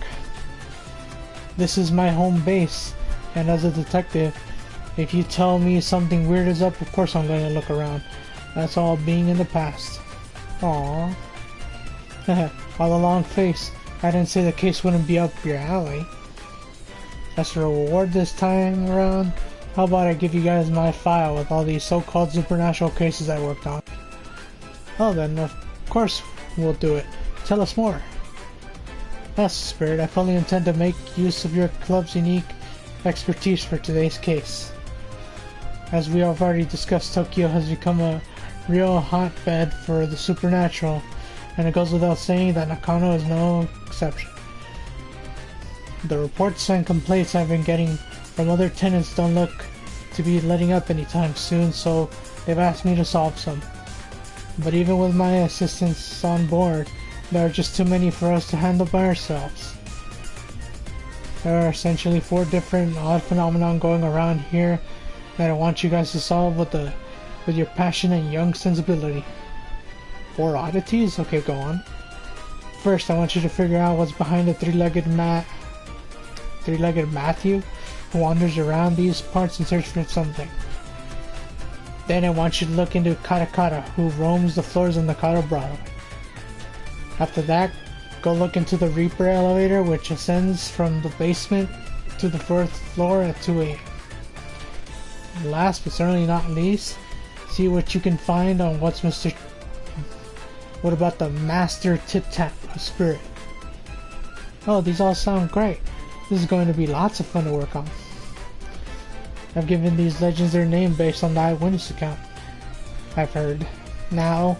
This is my home base, and as a detective, if you tell me something weird is up, of course I'm going to look around. That's all being in the past. Aww. All the long face. I didn't say the case wouldn't be up your alley. As a reward this time around, how about I give you guys my file with all these so-called supernatural cases I worked on? Oh then, of course we'll do it. Tell us more. Yes, Spirit, I fully intend to make use of your club's unique expertise for today's case. As we have already discussed, Tokyo has become a real hotbed for the supernatural, and it goes without saying that Nakano is no exception. The reports and complaints I've been getting from other tenants don't look to be letting up anytime soon, so they've asked me to solve some. But even with my assistance on board, there are just too many for us to handle by ourselves. There are essentially 4 different odd phenomena going around here that I want you guys to solve with your passion and young sensibility. 4 oddities? Okay, go on. First, I want you to figure out what's behind the three-legged Matthew who wanders around these parts in search for something. Then I want you to look into Katakata, who roams the floors of Nakata Broadway. After that, go look into the Reaper elevator, which ascends from the basement to the 4th floor at 2 AM. Last but certainly not least, see what you can find on what's Mr. What about the Master Tip Tap Spirit? Oh, these all sound great. This is going to be lots of fun to work on. I've given these legends their name based on the eyewitness account I've heard. Now,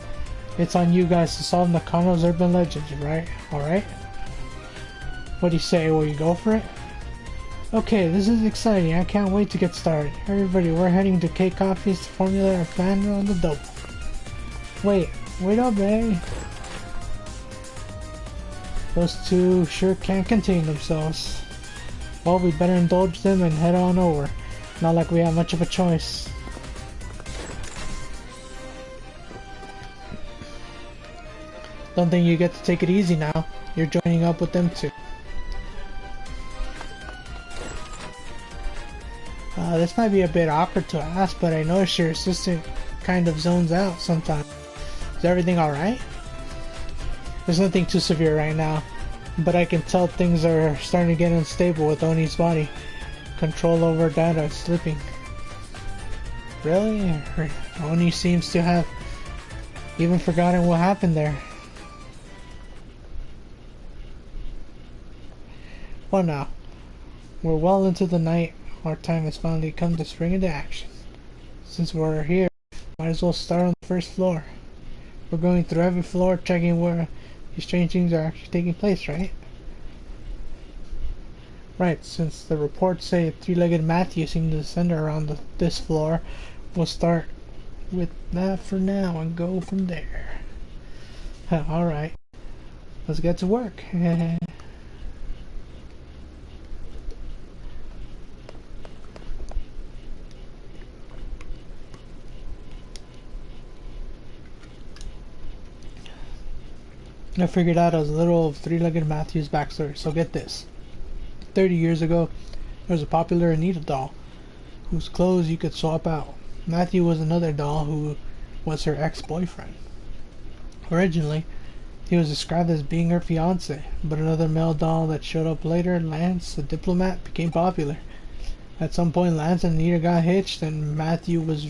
it's on you guys to solve Nakano's urban legends, right? Alright? What do you say? Will you go for it? Okay, this is exciting. I can't wait to get started. Everybody, we're heading to K Coffees to formulate our plan on the dope. Wait up, eh? Those two sure can't contain themselves. Well, we better indulge them and head on over. Not like we have much of a choice. Don't think you get to take it easy now. You're joining up with them too. This might be a bit awkward to ask, but I noticed your assistant kind of zones out sometimes. Is everything alright? There's nothing too severe right now, but I can tell things are starting to get unstable with Oni's body. Control over data is slipping. Really? Oni seems to have even forgotten what happened there. Well now, we're well into the night. Our time has finally come to spring into action. Since we're here, might as well start on the first floor. We're going through every floor, checking where these strange things are actually taking place, right? Right, since the reports say a three-legged Matthew seemed to descend around this floor, we'll start with that for now and go from there. Alright, let's get to work. I figured out a little of three-legged Matthew's backstory, so get this. 30 years ago, there was a popular Anita doll, whose clothes you could swap out. Matthew was another doll who was her ex-boyfriend. Originally, he was described as being her fiancé, but another male doll that showed up later, Lance, a diplomat, became popular. At some point, Lance and Anita got hitched, and Matthew was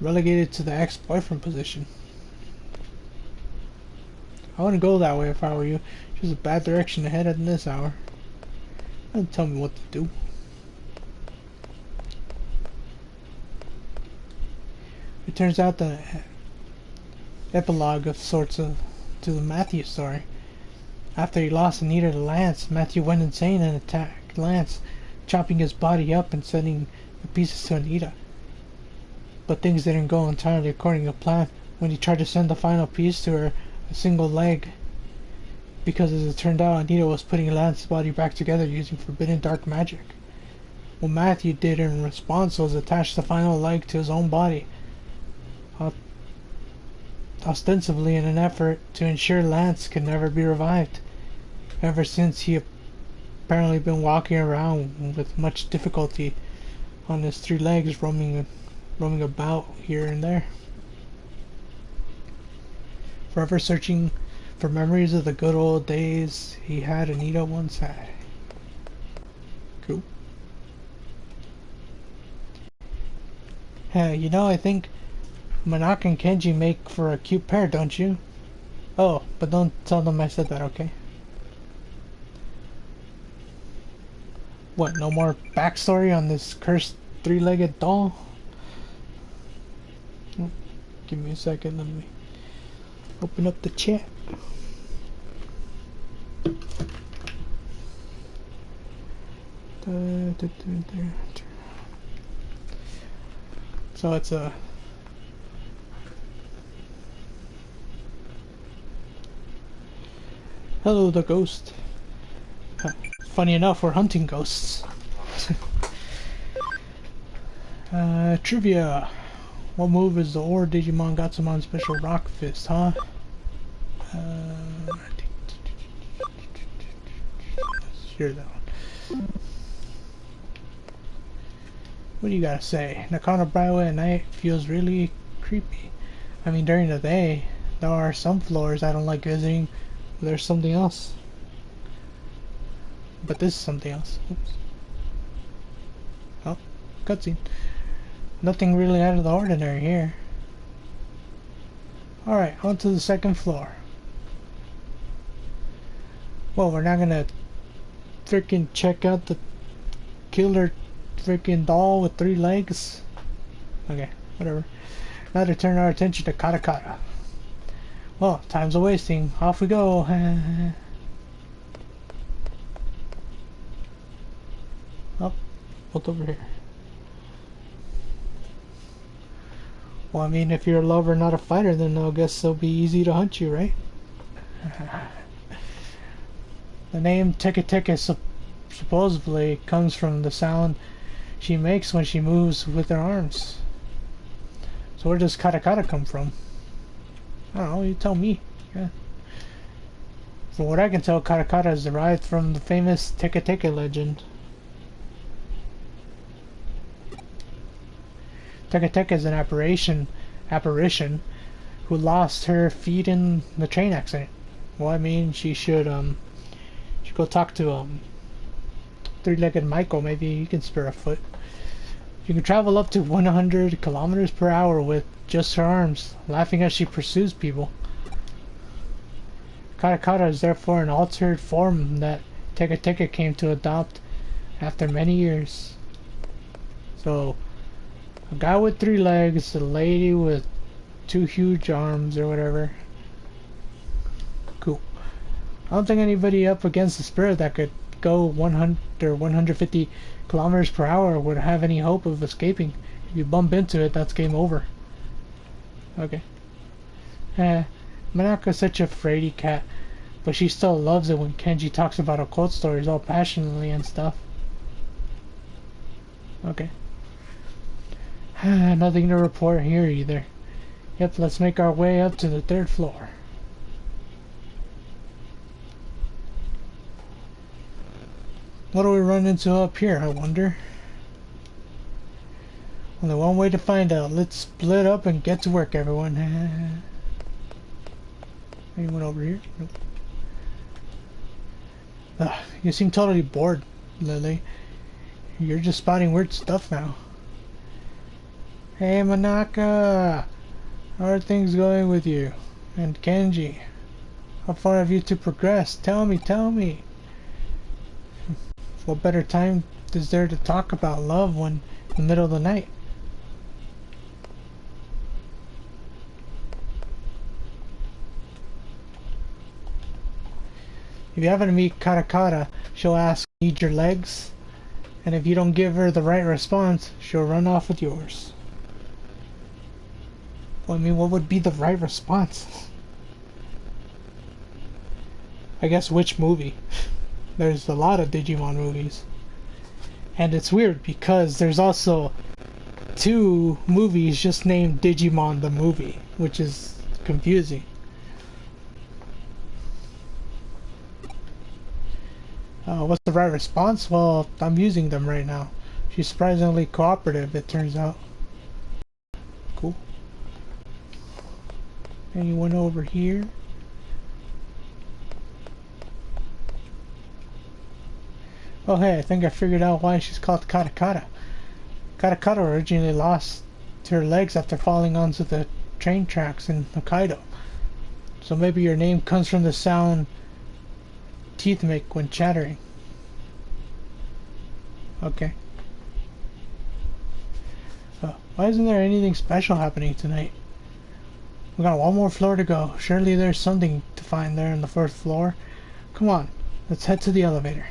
relegated to the ex-boyfriend position. I wouldn't go that way if I were you. Just a bad direction to head at this hour. Don't tell me what to do. It turns out the epilogue of sorts to the Matthew story. After he lost Anita to Lance, Matthew went insane and attacked Lance, chopping his body up and sending the pieces to Anita. But things didn't go entirely according to plan. When he tried to send the final piece to her, a single leg, because as it turned out, Anita was putting Lance's body back together using forbidden dark magic. What Matthew did in response was attach the final leg to his own body, ostensibly in an effort to ensure Lance could never be revived. Ever since, he apparently been walking around with much difficulty on his three legs, roaming about here and there, forever searching for memories of the good old days he had Anita once had. Cool. Hey, you know, I think Manaka and Kenji make for a cute pair, don't you? Oh, but don't tell them I said that, okay? What, no more backstory on this cursed three-legged doll? Oh, give me a second, let me open up the chat. So it's a hello the ghost. Funny enough, we're hunting ghosts. Trivia. What move is the Or Digimon Gatsumon Special Rock Fist, huh? Let's hear that one. What do you gotta say? Nakano Brightway at night feels really creepy. I mean, during the day, there are some floors I don't like visiting, but there's something else. But this is something else. Oops. Oh, cutscene. Nothing really out of the ordinary here. Alright, on to the second floor. Well, we're not gonna freaking check out the killer freaking doll with 3 legs. Okay, whatever. Now to turn our attention to Kata Kata. Well, time's a wasting. Off we go. Oh, what's over here? Well, I mean, if you're a lover, not a fighter, then I guess it'll be easy to hunt you, right? The name Teka Teka supposedly comes from the sound she makes when she moves with her arms. So where does Kata Kata come from? I don't know, you tell me. Yeah. From what I can tell, Kata Kata is derived from the famous Teka Teka legend. Teka Teka is an apparition who lost her feet in the train accident. Well, I mean, she should go talk to three-legged Michael. Maybe he can spare a foot. You can travel up to 100 kilometers per hour with just her arms, laughing as she pursues people. Kata Kata is therefore an altered form that Teka Teka came to adopt after many years. So, a guy with 3 legs, a lady with 2 huge arms or whatever. Cool. I don't think anybody up against the spirit that could go 100 or 150 kilometers per hour would have any hope of escaping. If you bump into it, that's game over. Okay. Manaka's such a fraidy cat, but she still loves it when Kenji talks about occult stories all passionately and stuff. Okay. Nothing to report here either. Yep, let's make our way up to the 3rd floor. What do we run into up here, I wonder? Only one way to find out. Let's split up and get to work, everyone. Anyone over here? Nope. Ugh, you seem totally bored, Lily. You're just spotting weird stuff now. Hey, Manaka! How are things going with you? And Kenji? How far have you two progressed? Tell me, tell me! What better time is there to talk about love when in the middle of the night? If you happen to meet Kata Kata, she'll ask, "Need your legs?" And if you don't give her the right response, she'll run off with yours. Well, I mean, what would be the right response? I guess which movie? There's a lot of Digimon movies. And it's weird because there's also 2 movies just named Digimon the movie, which is confusing. What's the right response? Well, I'm using them right now. She's surprisingly cooperative, it turns out. Cool. Anyone over here? Oh hey, I think I figured out why she's called Kata Kata. Kata Kata originally lost her legs after falling onto the train tracks in Hokkaido. So maybe your name comes from the sound teeth make when chattering. Okay. Why isn't there anything special happening tonight? We got 1 more floor to go. Surely there's something to find there on the 4th floor. Come on, let's head to the elevator.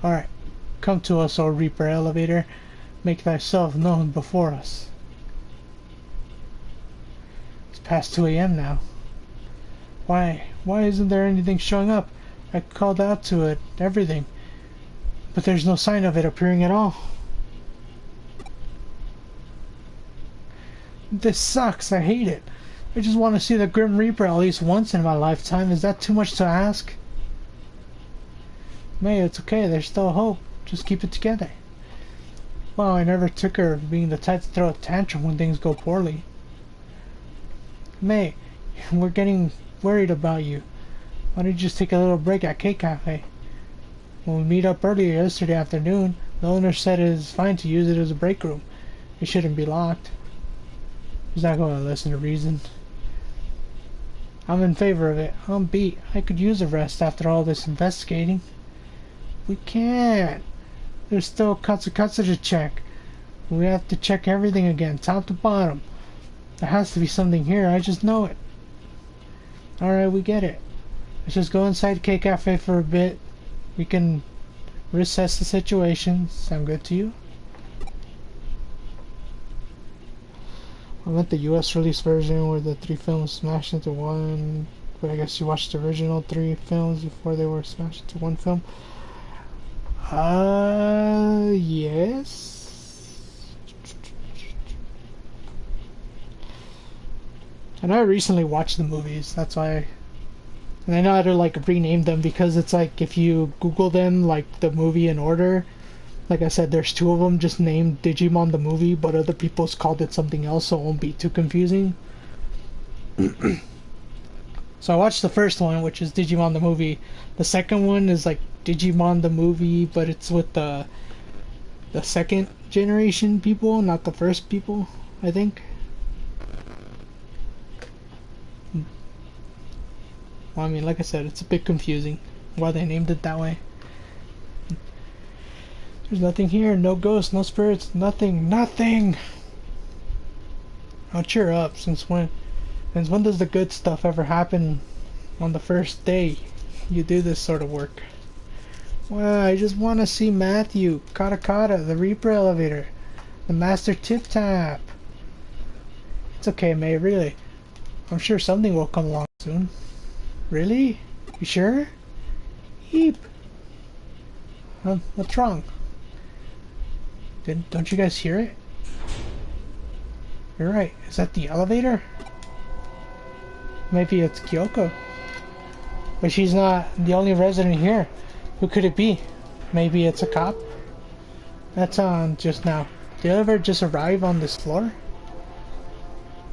Alright, come to us, O Reaper Elevator. Make thyself known before us. It's past 2 AM now. Why isn't there anything showing up? I called out to it, everything. But there's no sign of it appearing at all. This sucks, I hate it. I just want to see the Grim Reaper at least once in my lifetime. Is that too much to ask? May, it's okay, there's still hope. Just keep it together. Well, I never took her of being the type to throw a tantrum when things go poorly. May, we're getting worried about you. Why don't you just take a little break at K Cafe? When we meet up earlier yesterday afternoon, the owner said it is fine to use it as a break room. It shouldn't be locked. He's not going to listen to reason. I'm in favor of it. I'm beat. I could use a rest after all this investigating. We can't. There's still Katsukatsu to check. We have to check everything again, top to bottom. There has to be something here. I just know it. Alright, we get it. Let's just go inside K Cafe for a bit. We can reassess the situation. Sound good to you? I meant the US release version where the 3 films smashed into one, but I guess you watched the original 3 films before they were smashed into one film. Yes. I know I recently watched the movies, that's why. And I know how to like rename them because it's like if you Google them, like the movie in order. Like I said, there's 2 of them just named Digimon the movie, but other people's called it something else, so it won't be too confusing. So I watched the first one, which is Digimon the movie. The second one is like Digimon the movie, but it's with the second generation people, not the first people, I think. Well, I mean, like I said, it's a bit confusing why they named it that way. There's nothing here, no ghosts, no spirits, nothing, nothing! Oh, cheer up, since when does the good stuff ever happen on the first day you do this sort of work? Well, I just want to see Matthew, Katakata, the Reaper elevator, the Master Tip Tap. It's okay, May, really. I'm sure something will come along soon. Really? You sure? Heap. What's wrong? Don't you guys hear it? You're right. Is that the elevator? Maybe it's Kyoko. But she's not the only resident here. Who could it be? Maybe it's a cop? That's on just now. Did the elevator just arrive on this floor?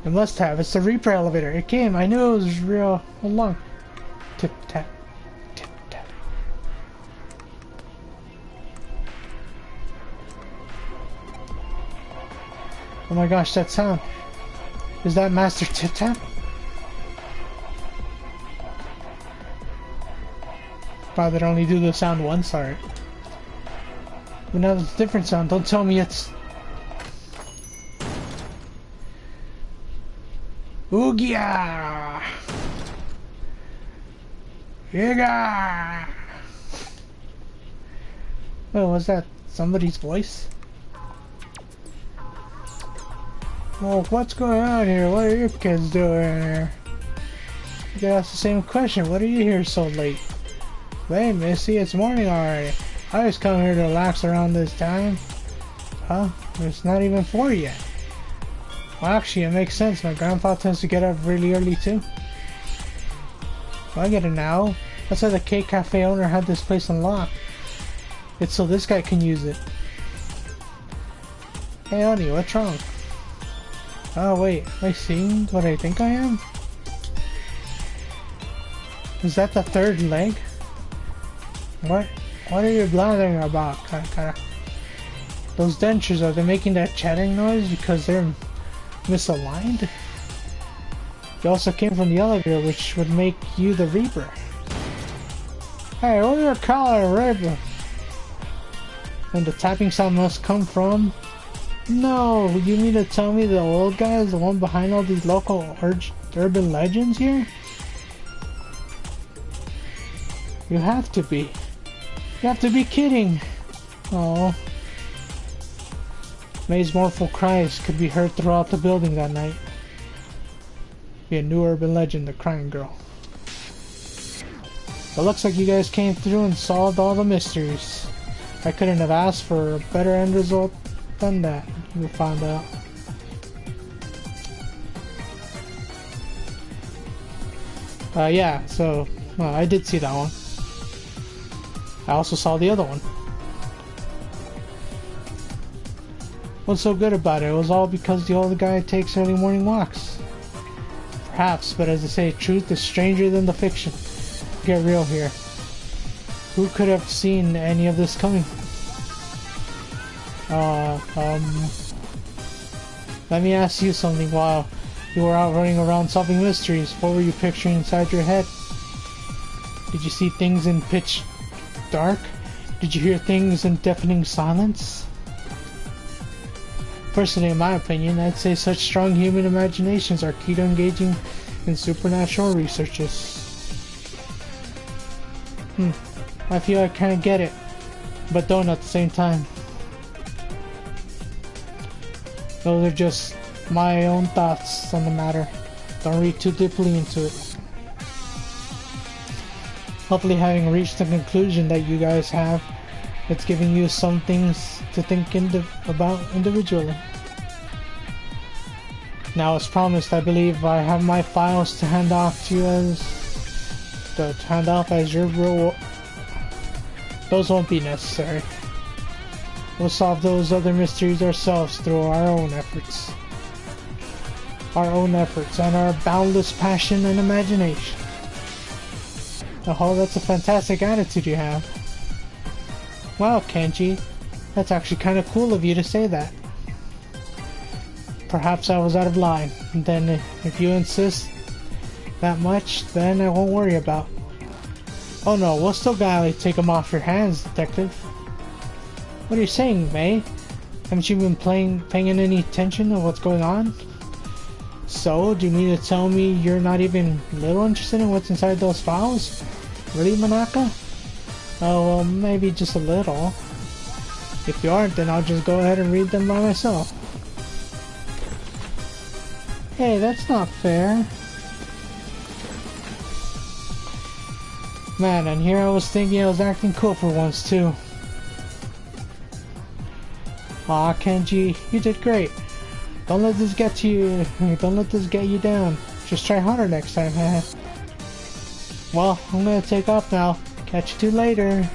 It must have. It's the Reaper elevator. It came. I knew it was real all along. Tip tap. Tip tap. Oh my gosh, that sound. Is that Master Tip Tap? Probably only do the sound once, sorry. But now it's a different sound. Don't tell me it's... Oogia! Yiga! Oh, was that somebody's voice? Well, what's going on here? What are you kids doing here? You could ask the same question. What are you here so late? Hey, Missy, it's morning already. I always come here to relax around this time. Huh? It's not even 4 yet. Well, actually, it makes sense. My grandpa tends to get up really early, too. Well, I get it now. That's why the cake cafe owner had this place unlocked. It's so this guy can use it. Hey, honey, what's wrong? Oh, wait. Am I seeing what I think I am? Is that the third leg? What are you blathering about, Karakara? Those dentures, are they making that chattering noise because they're misaligned? They also came from the elevator, which would make you the Reaper. Hey, what do you call it, Reaper? And the tapping sound must come from... No, you mean to tell me the old guy is the one behind all these local urban legends here? You have to be. You have to be kidding. Oh. May's mournful cries could be heard throughout the building that night. Be a new urban legend, the crying girl. It looks like you guys came through and solved all the mysteries. I couldn't have asked for a better end result than that, you found out. Yeah, so I did see that one. I also saw the other one. What's so good about it? It was all because the old guy takes early morning walks. Perhaps, but as they say, truth is stranger than the fiction. Get real here. Who could have seen any of this coming? Let me ask you something. While you were out running around solving mysteries, what were you picturing inside your head? Did you see things in pitch dark? Did you hear things in deafening silence? Personally, in my opinion, I'd say such strong human imaginations are key to engaging in supernatural researches. I feel I kinda get it, but don't at the same time. Those are just my own thoughts on the matter. Don't read too deeply into it. Hopefully, having reached the conclusion that you guys have, it's giving you some things to think about individually. Now, as promised, I believe I have my files to hand off to you as your reward. Those won't be necessary. We'll solve those other mysteries ourselves through our own efforts. And our boundless passion and imagination. Oh, that's a fantastic attitude you have. Wow, Kenji. That's actually kind of cool of you to say that. Perhaps I was out of line. Then, if you insist that much, then I won't worry about. Oh no, we'll still gotta take them off your hands, Detective. What are you saying, May? Haven't you been paying any attention to what's going on? So, do you mean to tell me you're not even a little interested in what's inside those files? Really, Manaka? Oh, well, maybe just a little. If you aren't, then I'll just go ahead and read them by myself. Hey, that's not fair. Man, and here I was thinking I was acting cool for once, too. Aw, Kenji, you did great. Don't let this get you down. Just try harder next time, huh? Well, I'm gonna take off now. Catch you two later.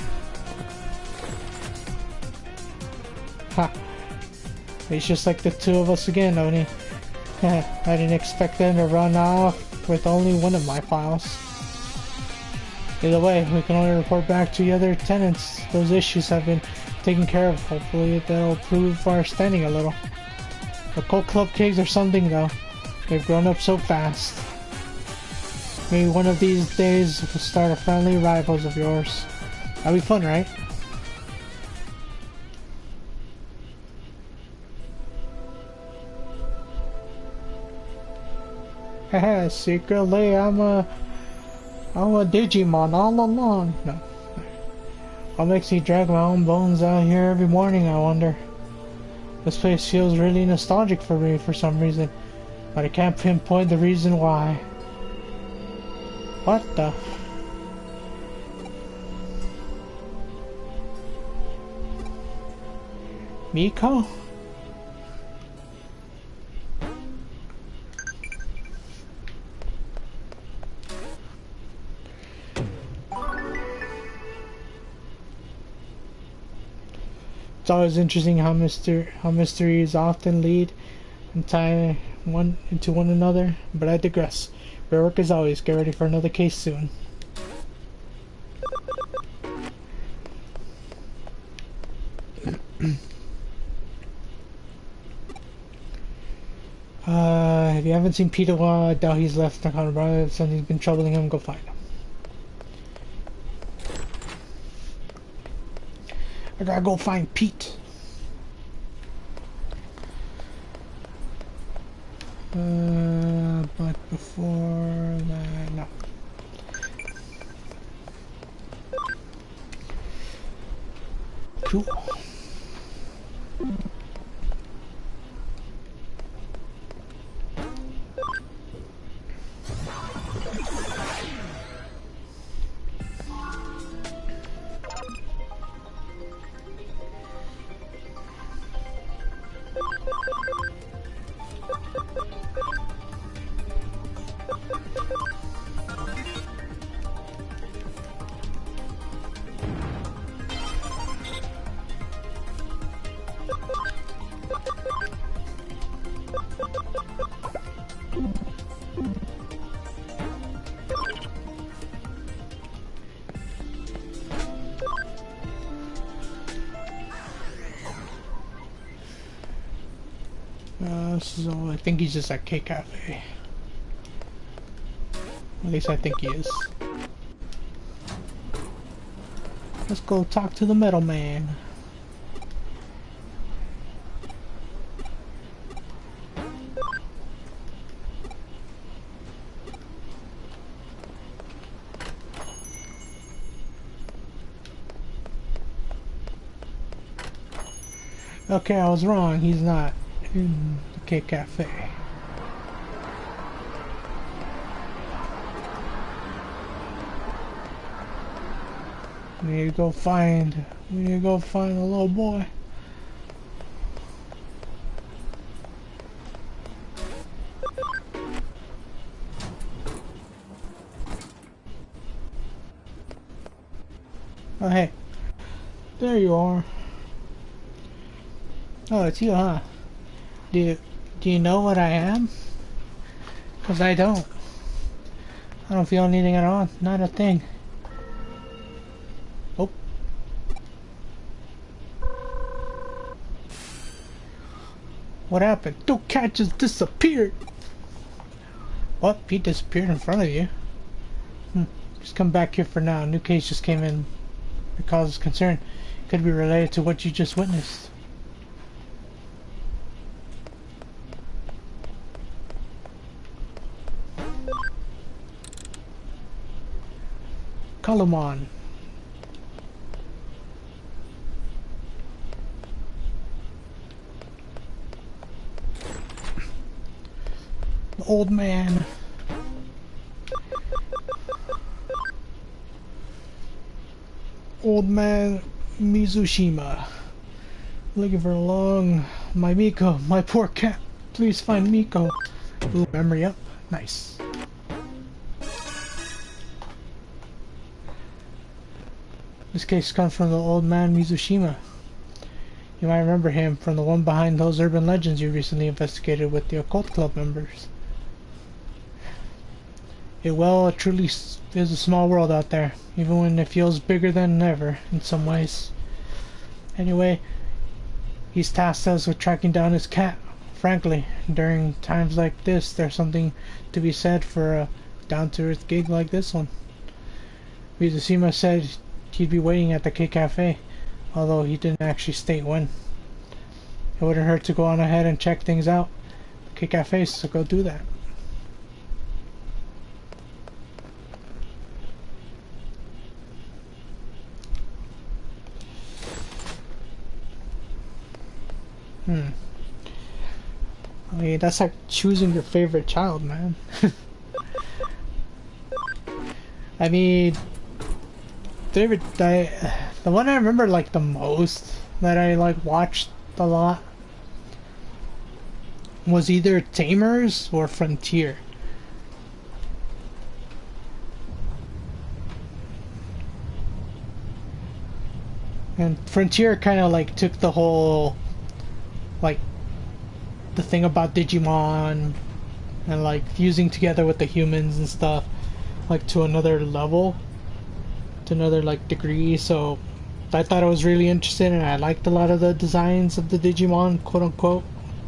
Ha. It's just like the two of us again, Oni. I didn't expect them to run off with only one of my files. Either way, we can only report back to the other tenants. Those issues have been taken care of. Hopefully that'll improve our standing a little. The Cult Club kids are something though. They've grown up so fast. Maybe one of these days we'll start a friendly rivals of yours. That'll be fun, right? Haha, secretly I'm a Digimon all along. No. What makes me drag my own bones out here every morning, I wonder? This place feels really nostalgic for me for some reason, but I can't pinpoint the reason why. What the? Miko? It's always interesting how mysteries often lead and tie one into one another, but I digress. Great work as always. Get ready for another case soon. If you haven't seen Peter, well, I doubt he's left Nakano Brother. If something's been troubling him, go find him. I gotta go find Pete. But before that, no. Cool. So I think he's just at K Cafe. At least I think he is. Let's go talk to the metal man. Okay, I was wrong. He's not in the K Cafe. We need to go find the little boy. Oh hey, there you are. Oh, it's you, huh? Do you know what I am? 'Cause I don't. I don't feel anything at all. Not a thing. Oh. What happened? The cat just disappeared. What? He disappeared in front of you? Just come back here for now. New case just came in. It causes concern. Could be related to what you just witnessed. Kalumon. The old man. Old man Mizushima. Looking for my Miko, my poor cat. Please find Miko. Ooh, memory up. Nice. This case comes from the old man Mizushima. You might remember him from the one behind those urban legends you recently investigated with the occult club members. It truly is a small world out there, even when it feels bigger than ever in some ways. Anyway, he's tasked us with tracking down his cat. Frankly, during times like this, there's something to be said for a down-to-earth gig like this one. Mizushima said he'd be waiting at the K Cafe, although he didn't actually state when. It wouldn't hurt to go on ahead and check things out. K Cafe, so go do that. I mean, that's like choosing your favorite child, man. I mean, the one I remember like the most that I like watched a lot was either Tamers or Frontier. And Frontier kind of like took the whole like the thing about Digimon and like fusing together with the humans and stuff like to another level, to another like degree. So I thought it was really interesting, and I liked a lot of the designs of the Digimon, quote unquote,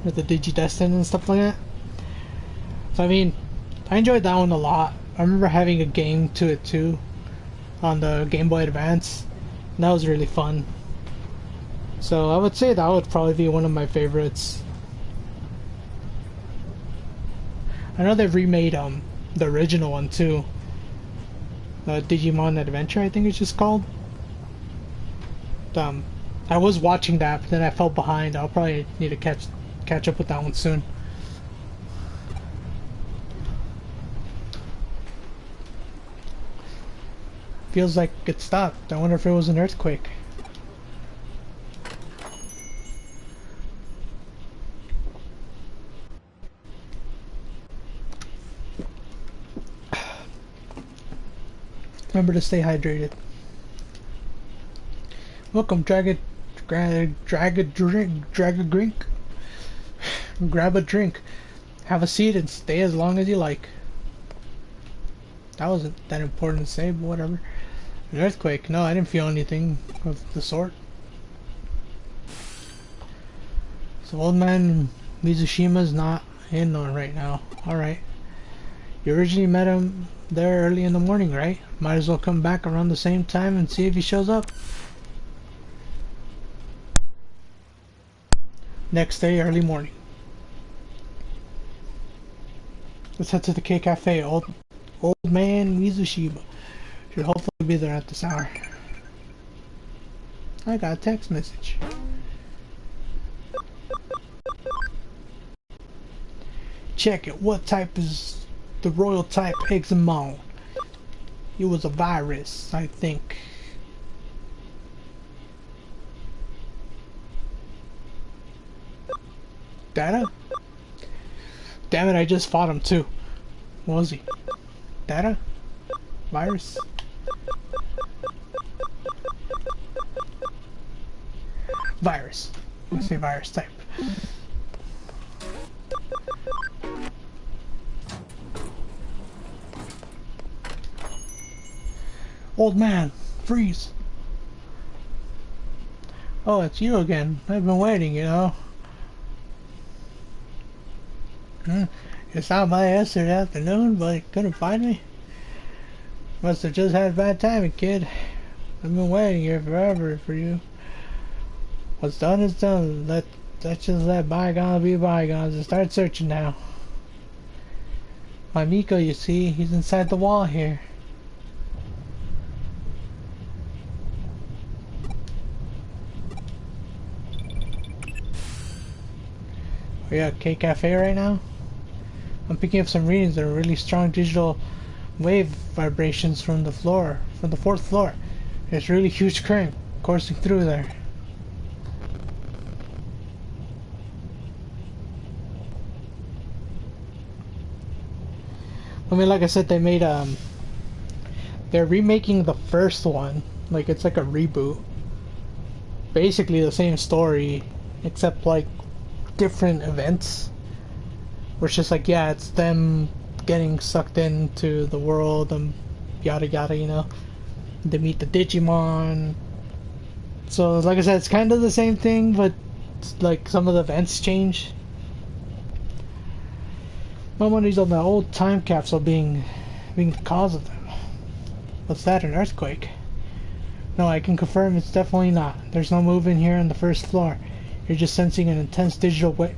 with the Digidestin and stuff like that. So I mean, I enjoyed that one a lot. I remember having a game to it too on the Game Boy Advance, and that was really fun. So I would say that would probably be one of my favorites. I know they've remade the original one too. Digimon Adventure, I think it's just called. I was watching that, but then I fell behind. I'll probably need to catch up with that one soon. Feels like it stopped. I wonder if it was an earthquake. Remember to stay hydrated. Welcome, drag a drink. Grab a drink. Have a seat and stay as long as you like. That wasn't that important to say, but whatever. An earthquake? No, I didn't feel anything of the sort. So old man Mizushima's not in on right now. Alright. You originally met him there early in the morning, right? Might as well come back around the same time and see if he shows up. Next day, early morning. Let's head to the K Cafe. Old man Mizushima should hopefully be there at this hour. I got a text message. Check it. What type is the royal type Digimon? It was a virus, I think. Data? Damn it, I just fought him too. What was he? Data? Virus? Virus. Let's say virus type. Old man, freeze. Oh, it's you again. I've been waiting, you know. You stopped by yesterday afternoon, but you couldn't find me. Must have just had bad timing, kid. I've been waiting here forever for you. What's done is done. Let's just let bygones be bygones and start searching now. My Miko, you see, he's inside the wall here. Are you at K Cafe right now? I'm picking up some readings that are really strong digital wave vibrations from the floor, from the 4th floor. There's really huge current coursing through there. I mean, like I said, they made they're remaking the first one. Like, it's like a reboot. Basically the same story, except like different events. Where it's just like, yeah, it's them getting sucked into the world and yada yada, you know. They meet the Digimon. So, like I said, it's kind of the same thing, but like some of the events change. My money's on the old time capsule being the cause of them. What's that, an earthquake? No, I can confirm it's definitely not. There's no movement here on the 1st floor. You're just sensing an intense digital wave.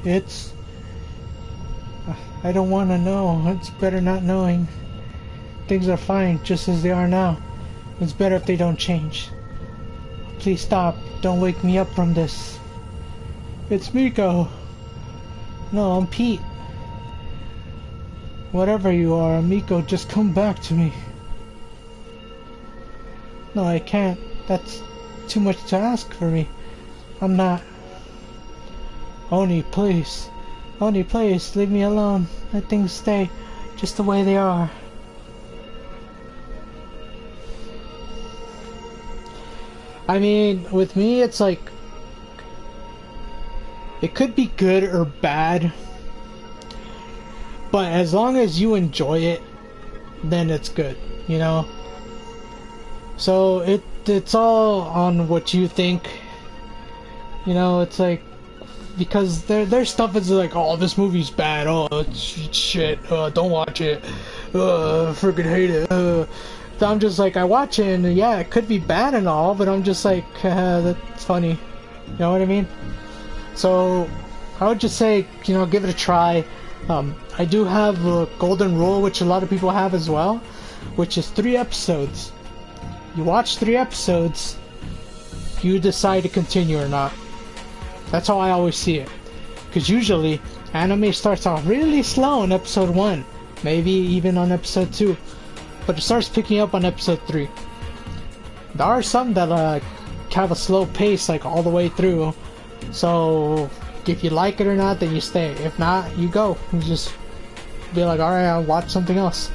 It's... I don't want to know. It's better not knowing. Things are fine just as they are now. It's better if they don't change. Please stop. Don't wake me up from this. It's Miko. No, I'm Pete. Whatever you are, Miko, just come back to me. No, I can't. That's too much to ask for me. I'm not... Oni, please. Oni, please, leave me alone. Let things stay just the way they are. I mean, with me, it's like... It could be good or bad. But as long as you enjoy it, then it's good, you know? So, it's all on what you think. You know, it's like... Because their stuff is like, oh, this movie's bad, oh, it's shit, don't watch it, freaking hate it, So I'm just like, I watch it, and yeah, it could be bad and all, but I'm just like, that's funny, you know what I mean? So, I would just say, you know, give it a try. I do have a golden rule, which a lot of people have as well, which is 3 episodes. You watch 3 episodes, you decide to continue or not. That's how I always see it. Because usually, anime starts off really slow in episode 1. Maybe even on episode 2. But it starts picking up on episode 3. There are some that have a slow pace like all the way through. So, if you like it or not, then you stay. If not, you go. You just be like, alright, I'll watch something else.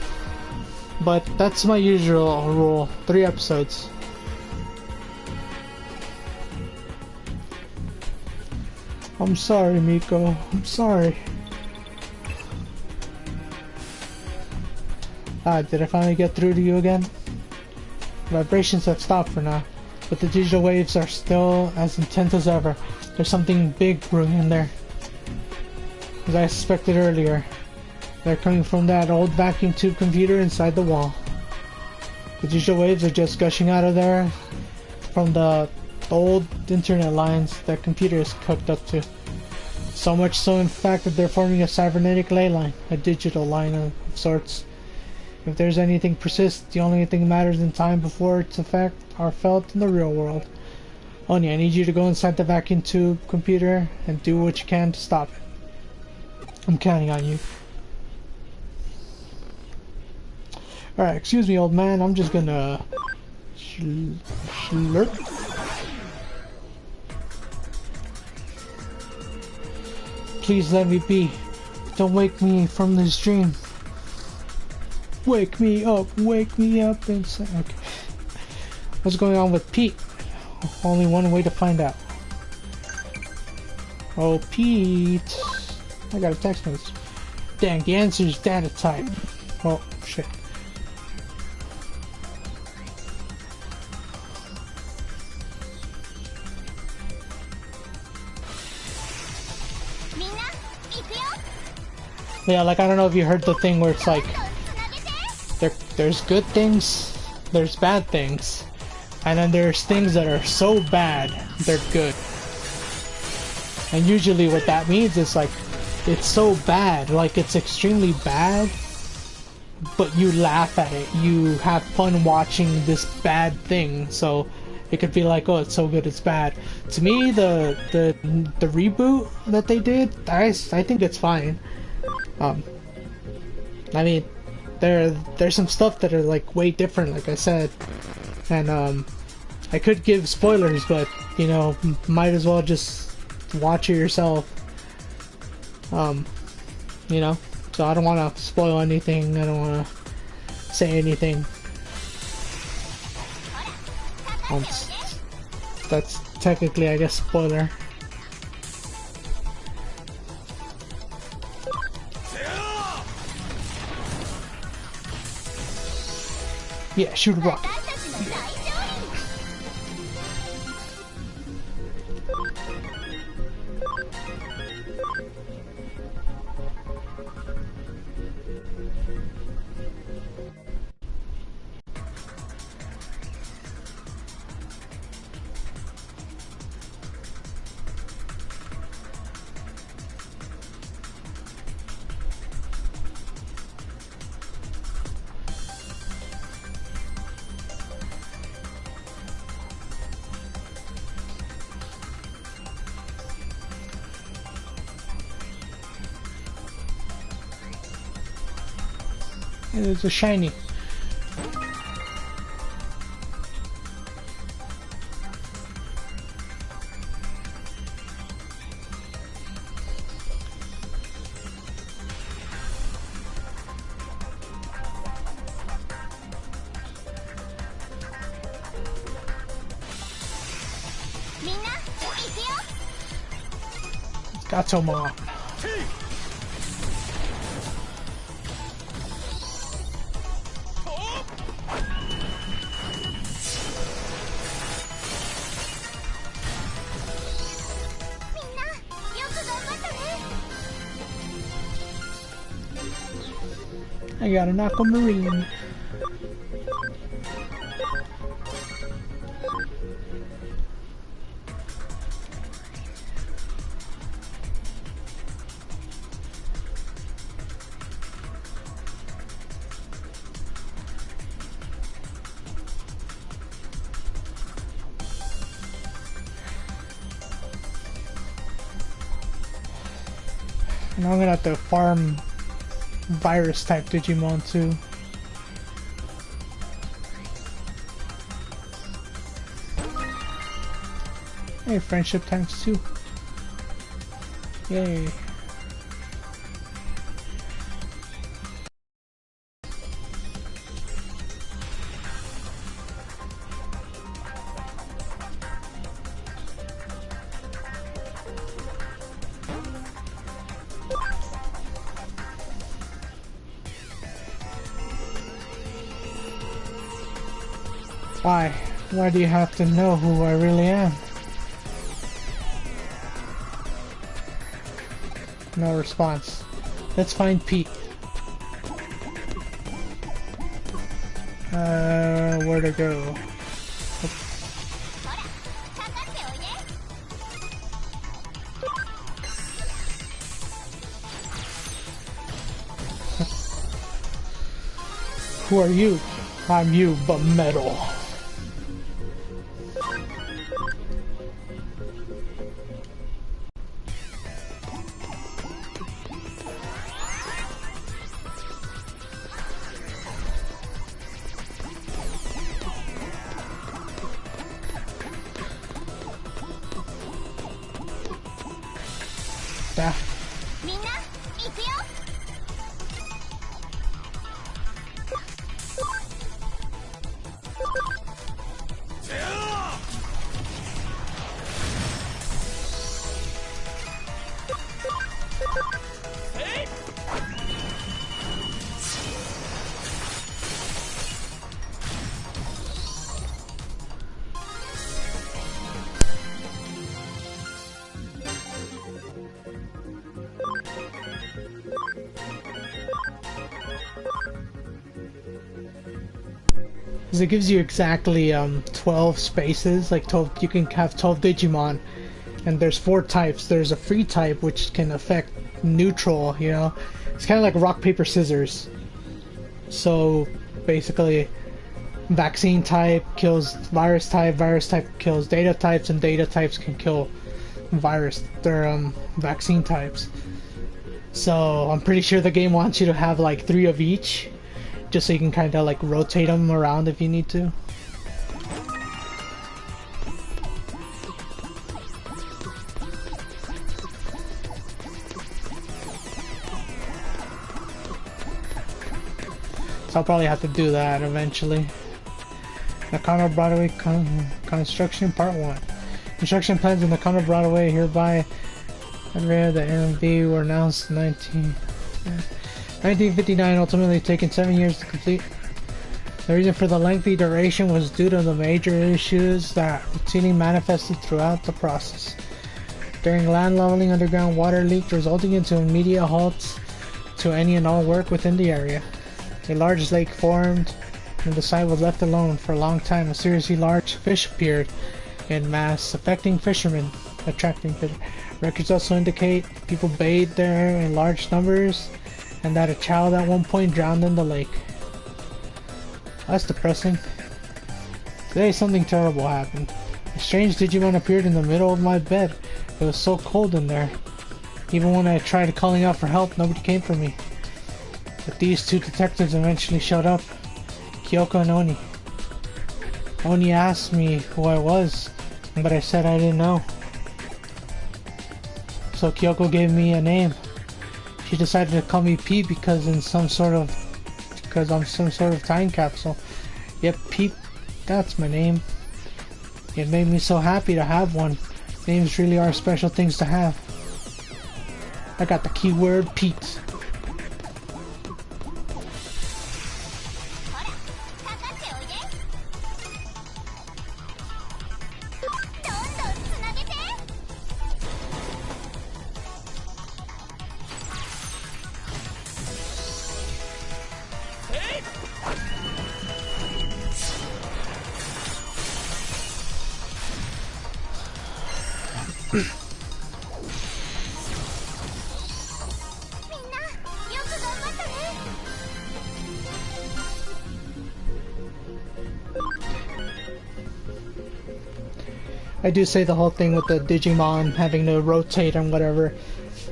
But that's my usual rule. 3 episodes. I'm sorry, Miko. I'm sorry. Did I finally get through to you again? Vibrations have stopped for now. but the digital waves are still as intense as ever. There's something big brewing in there. As I suspected earlier, they're coming from that old vacuum tube computer inside the wall. The digital waves are just gushing out of there from the old internet lines that computer is hooked up to. So much so, in fact, that they're forming a cybernetic ley line, a digital line of sorts. If there's anything persists, the only thing matters in time before its effects are felt in the real world. Oni, I need you to go inside the vacuum tube computer and do what you can to stop it. I'm counting on you. Alright, excuse me, old man. I'm just gonna slurp. Please let me be. Don't wake me from this dream. Wake me up inside. Okay. What's going on with Pete? Only one way to find out. Oh, Pete. I got a text message. Dang, the answer is data type. Oh, shit. Yeah, like, I don't know if you heard the thing where it's like, there's good things, there's bad things, and then there's things that are so bad, they're good. And usually what that means is like, it's so bad, like it's extremely bad, but you laugh at it, you have fun watching this bad thing, so it could be like, oh, it's so good, it's bad. To me, the reboot that they did, I think it's fine. I mean, there's some stuff that are like way different, like I said, and I could give spoilers, but you know, might as well just watch it yourself. You know, so I don't want to spoil anything. I don't want to say anything. That's technically, I guess, spoiler. Yeah, shoot a rocket. There's a shiny. Gatomon. I got an aquamarine. And I'm gonna have to farm virus type Digimon too. Hey, friendship times 2. Yay. Why? Why do you have to know who I really am? No response. Let's find Pete. Where to go? Who are you? I'm you, but metal. Ah. It gives you exactly 12 spaces, like 12, you can have 12 Digimon, and there's 4 types. There's a free type which can affect neutral, you know, it's kind of like rock paper scissors. So basically vaccine type kills virus type kills data types, and data types can kill virus. They're vaccine types. So I'm pretty sure the game wants you to have like 3 of each, just so you can kind of like rotate them around if you need to. So I'll probably have to do that eventually. Nakano Broadway Construction Part 1. Construction plans in Nakano Broadway hereby and the MV were announced in 1959, ultimately taking 7 years to complete. The reason for the lengthy duration was due to the major issues that routinely manifested throughout the process. During land leveling, underground water leaked, resulting into immediate halts to any and all work within the area. A large lake formed, and the site was left alone for a long time. A seriously large fish appeared in mass, affecting fishermen, attracting fish. Records also indicate people bathed there in large numbers, and that a child at one point drowned in the lake. That's depressing. Today something terrible happened. A strange Digimon appeared in the middle of my bed. It was so cold in there. Even when I tried calling out for help, nobody came for me. But these 2 detectives eventually showed up. Kyoko and Oni. Oni asked me who I was, but I said I didn't know. So Kyoko gave me a name. She decided to call me Pete because I'm some sort of time capsule. Yep, Pete, that's my name. It made me so happy to have one. Names really are special things to have. I got the keyword Pete. I do say the whole thing with the Digimon having to rotate and whatever.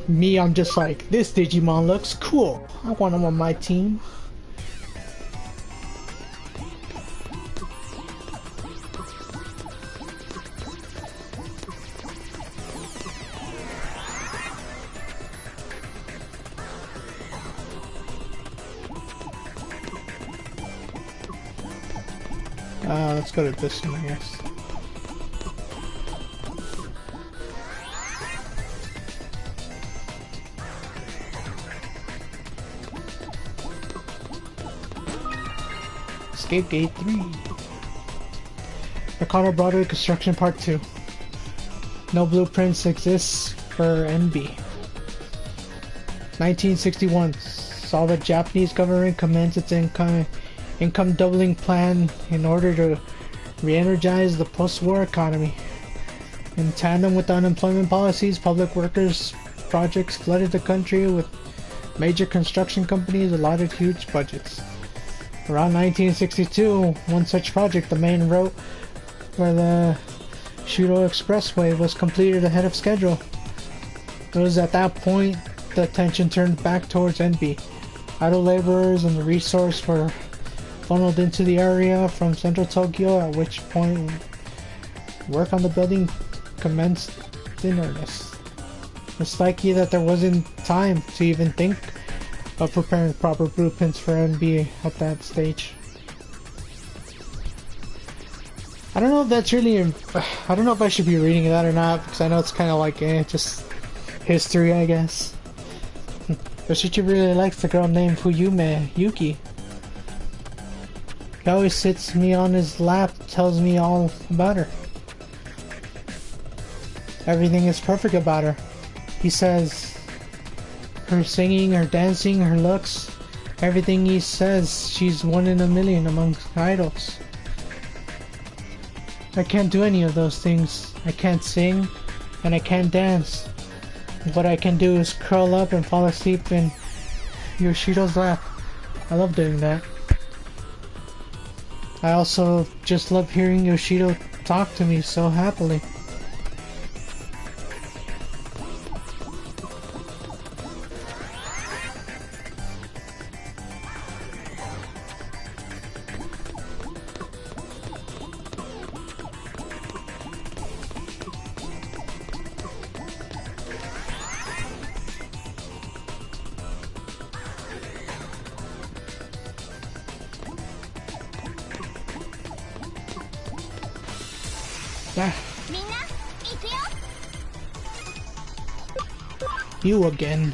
Me, I'm just like, this Digimon looks cool. I want him on my team. Let's go to this one, I guess. Escape Gate 3. Nakano Broadway Construction Part 2. No blueprints exists for NB. 1961 saw the Japanese government commence its income doubling plan in order to re-energize the post-war economy. In tandem with the unemployment policies, public workers projects flooded the country with major construction companies allotted huge budgets. Around 1962, one such project, the main road where the Shudo Expressway, was completed ahead of schedule. It was at that point the attention turned back towards NB. Idle laborers and the resource were funneled into the area from central Tokyo, at which point work on the building commenced in earnest. It's likely that there wasn't time to even think of preparing proper blueprints for NB at that stage. I don't know if that's really... I don't know if I should be reading that or not, because I know it's kind of like, just history, I guess. Yoshichi really likes the girl named Fuyume Yuki. He always sits me on his lap, tells me all about her. Everything is perfect about her. He says her singing, her dancing, her looks, everything he says, she's one in a million amongst idols. I can't do any of those things. I can't sing, and I can't dance. What I can do is curl up and fall asleep in Yoshido's lap. I love doing that. I also just love hearing Yoshido talk to me so happily. You again.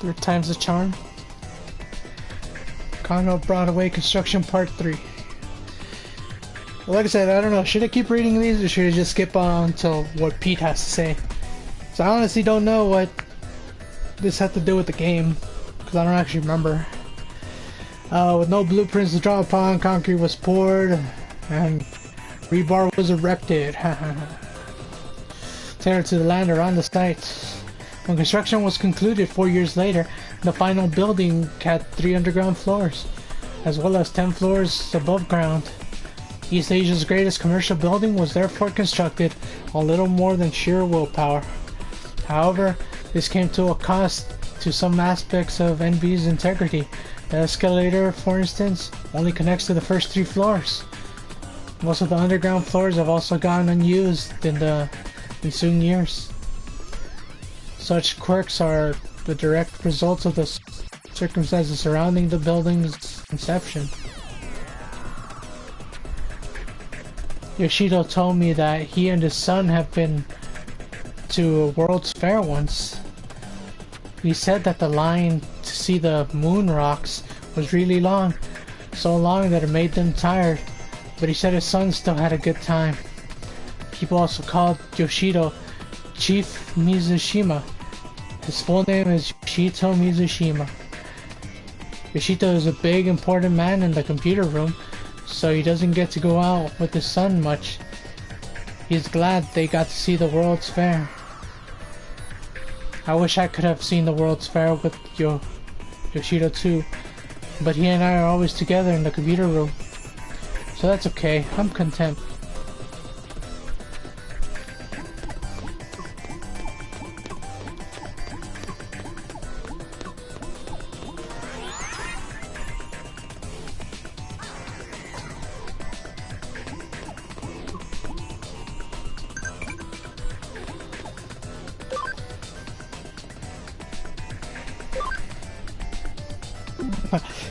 Third time's the charm. Kano Broadway Construction Part 3. Well, like I said, I don't know, should I keep reading these or should I just skip on to what Pete has to say? So I honestly don't know what this had to do with the game, because I don't actually remember. With no blueprints to draw upon, concrete was poured and rebar was erected. Tailored to the land around the site. When construction was concluded 4 years later, the final building had 3 underground floors, as well as 10 floors above ground. East Asia's greatest commercial building was therefore constructed on little more than sheer willpower. However, this came to a cost to some aspects of NB's integrity. The escalator, for instance, only connects to the first 3 floors. Most of the underground floors have also gone unused in the ensuing years. Such quirks are the direct results of the circumstances surrounding the building's inception. Yoshido told me that he and his son have been to a World's Fair once. He said that the line to see the moon rocks was really long, so long that it made them tired, but he said his son still had a good time. People also called Yoshido Chief Mizushima. His full name is Yoshito Mizushima. Yoshito is a big, important man in the computer room, so he doesn't get to go out with his son much. He's glad they got to see the World's Fair. I wish I could have seen the World's Fair with Yoshito too, but he and I are always together in the computer room. So that's okay, I'm content.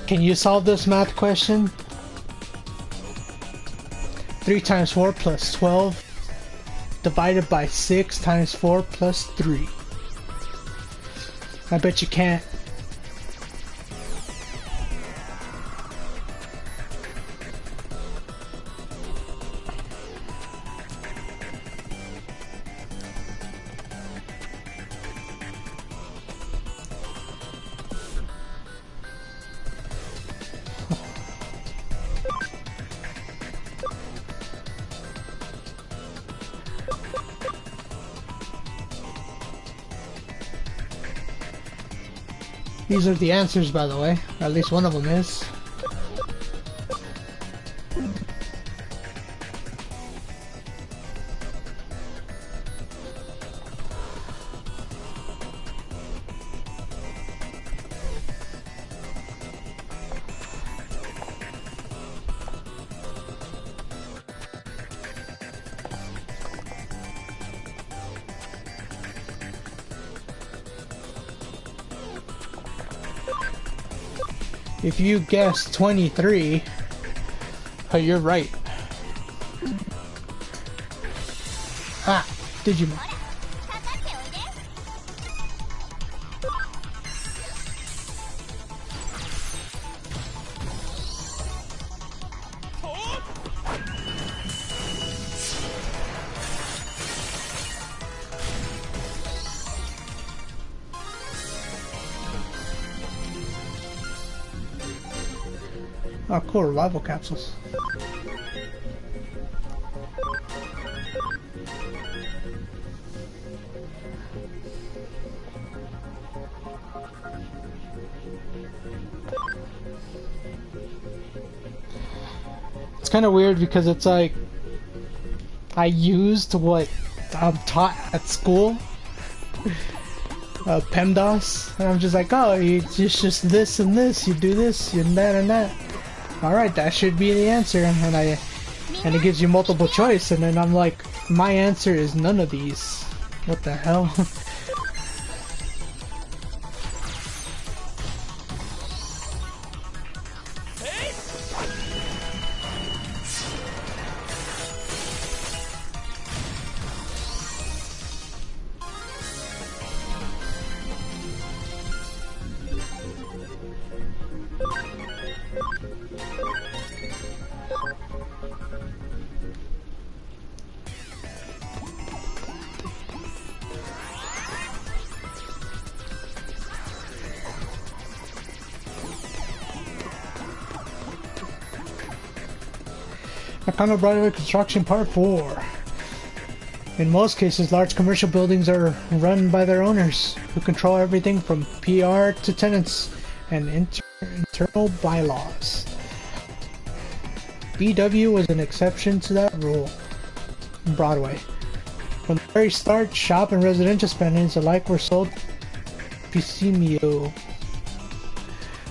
Can you solve this math question? 3 times 4 plus 12 divided by 6 times 4 plus 3. I bet you can't. These are the answers, by the way. Or at least one of them is. If you guess 23, oh, you're right. Ah, Digimon. Oh, cool, revival capsules. It's kind of weird because it's like I used what I'm taught at school, PEMDAS, and I'm just like, oh, it's just this and this, you do this and that and that. Alright, that should be the answer, and it gives you multiple choice, and then I'm like, my answer is none of these. What the hell? Nakano Broadway Construction Part 4. In most cases, large commercial buildings are run by their owners, who control everything from PR to tenants and internal bylaws. BW was an exception to that rule. Broadway. From the very start, shop and residential spendings alike were sold piecemeal.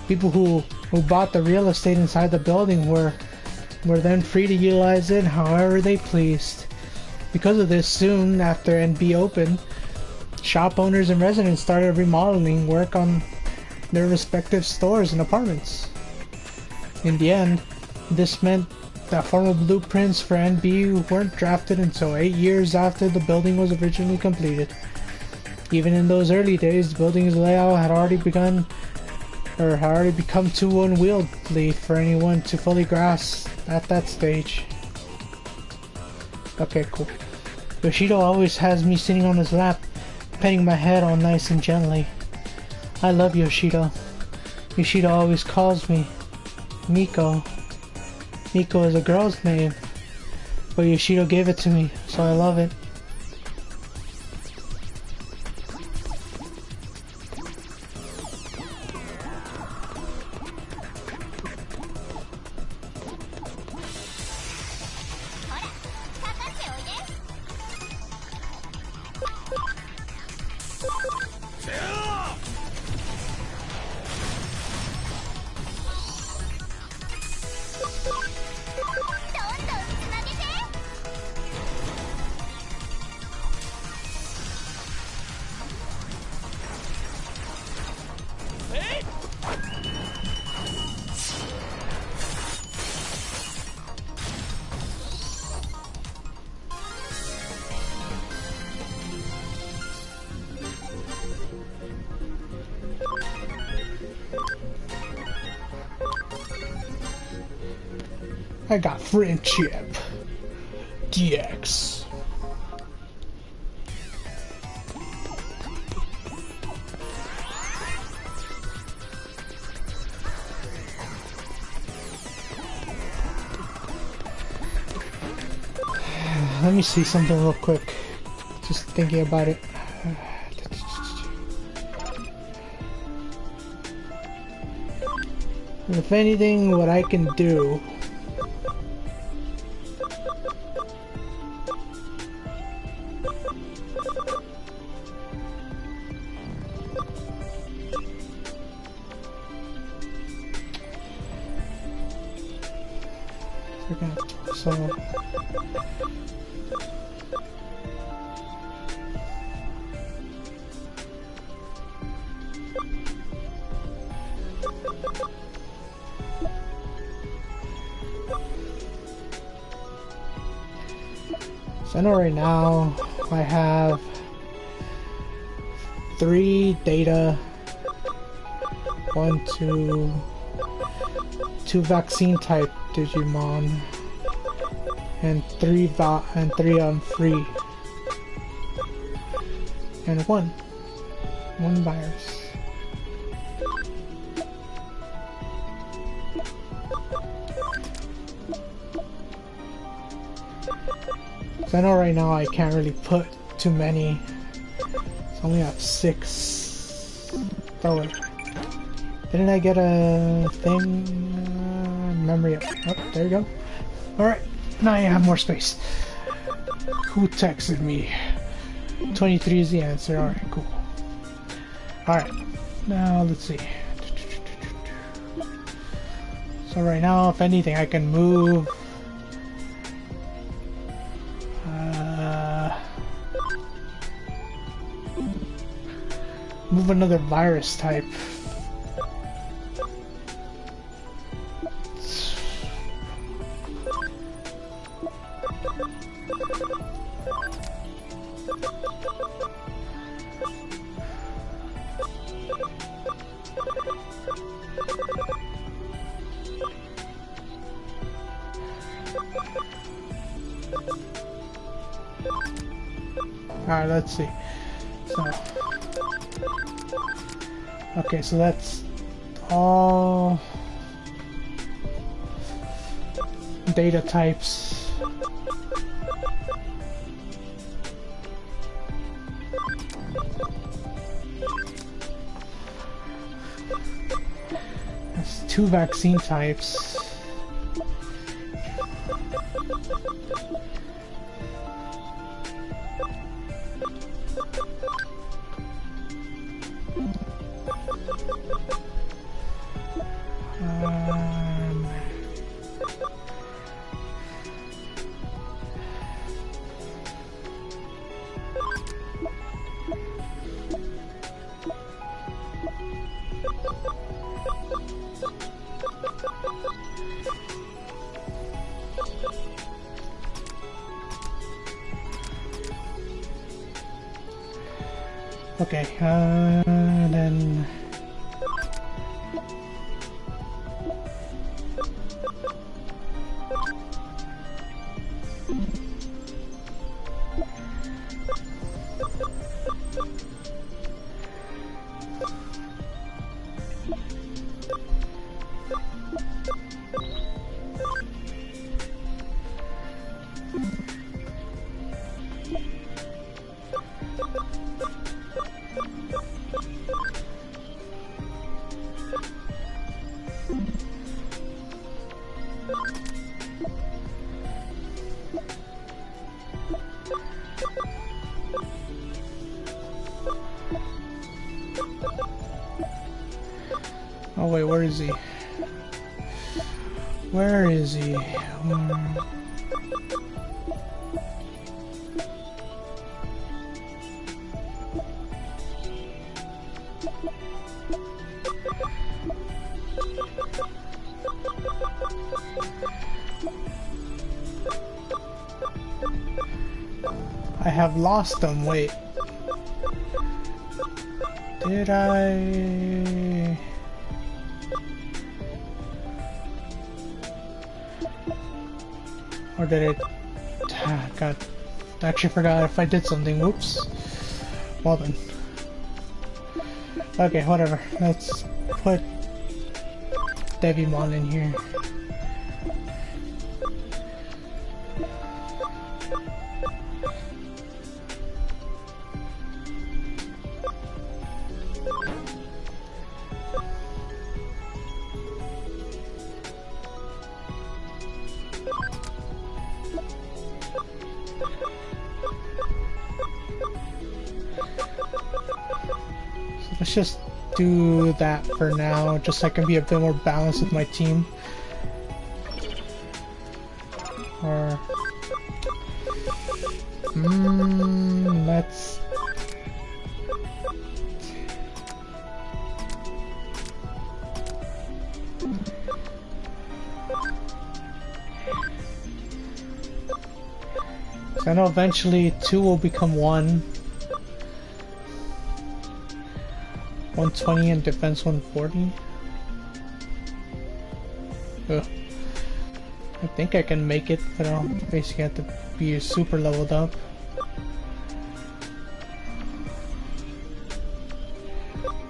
People who bought the real estate inside the building were then free to utilize it however they pleased. Because of this, soon after NB opened, shop owners and residents started remodeling work on their respective stores and apartments. In the end, this meant that formal blueprints for NB weren't drafted until 8 years after the building was originally completed. Even in those early days, the building's layout had already become too unwieldy for anyone to fully grasp at that stage. Okay, cool. Yoshido always has me sitting on his lap, petting my head all nice and gently. I love Yoshido. Yoshido always calls me Miko. Miko is a girl's name, but Yoshido gave it to me, so I love it. I got friendship. DX. Let me see something real quick. Just thinking about it. If anything, what I can do I know right now I have 3 data, 2 vaccine type Digimon, and 3 free, and one virus. I know right now I can't really put too many. So I only have 6. Oh wait. Didn't I get a thing? Memory up. Oh, there you go. Alright, now you have more space. Who texted me? 23 is the answer. Alright, cool. Alright, now let's see. So right now, if anything, I can move another virus type. Alright, let's see. So okay, so that's all data types. That's 2 vaccine types. Okay, then Oh wait, where is he? Where is he? I have lost him. Wait. Did I? Or did I? God, I actually forgot if I did something. Whoops. Well then. Okay, whatever. Let's put Digimon in here. Let's just do that for now, just so I can be a bit more balanced with my team. Or... let's... So I know eventually 2 will become 1. 120 and defense 140. Ugh. I think I can make it, but I'll basically have to be super leveled up.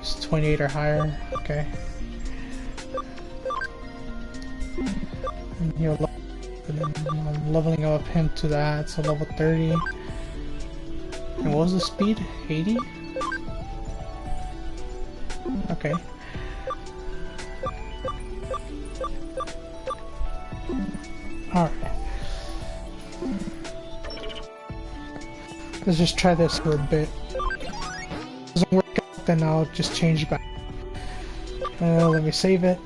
It's 28 or higher. Okay. And he'll and then I'm leveling up him to that, so level 30. And what was the speed? 80? Okay. Alright. Let's just try this for a bit. Doesn't work out, then I'll just change back. Let me save it.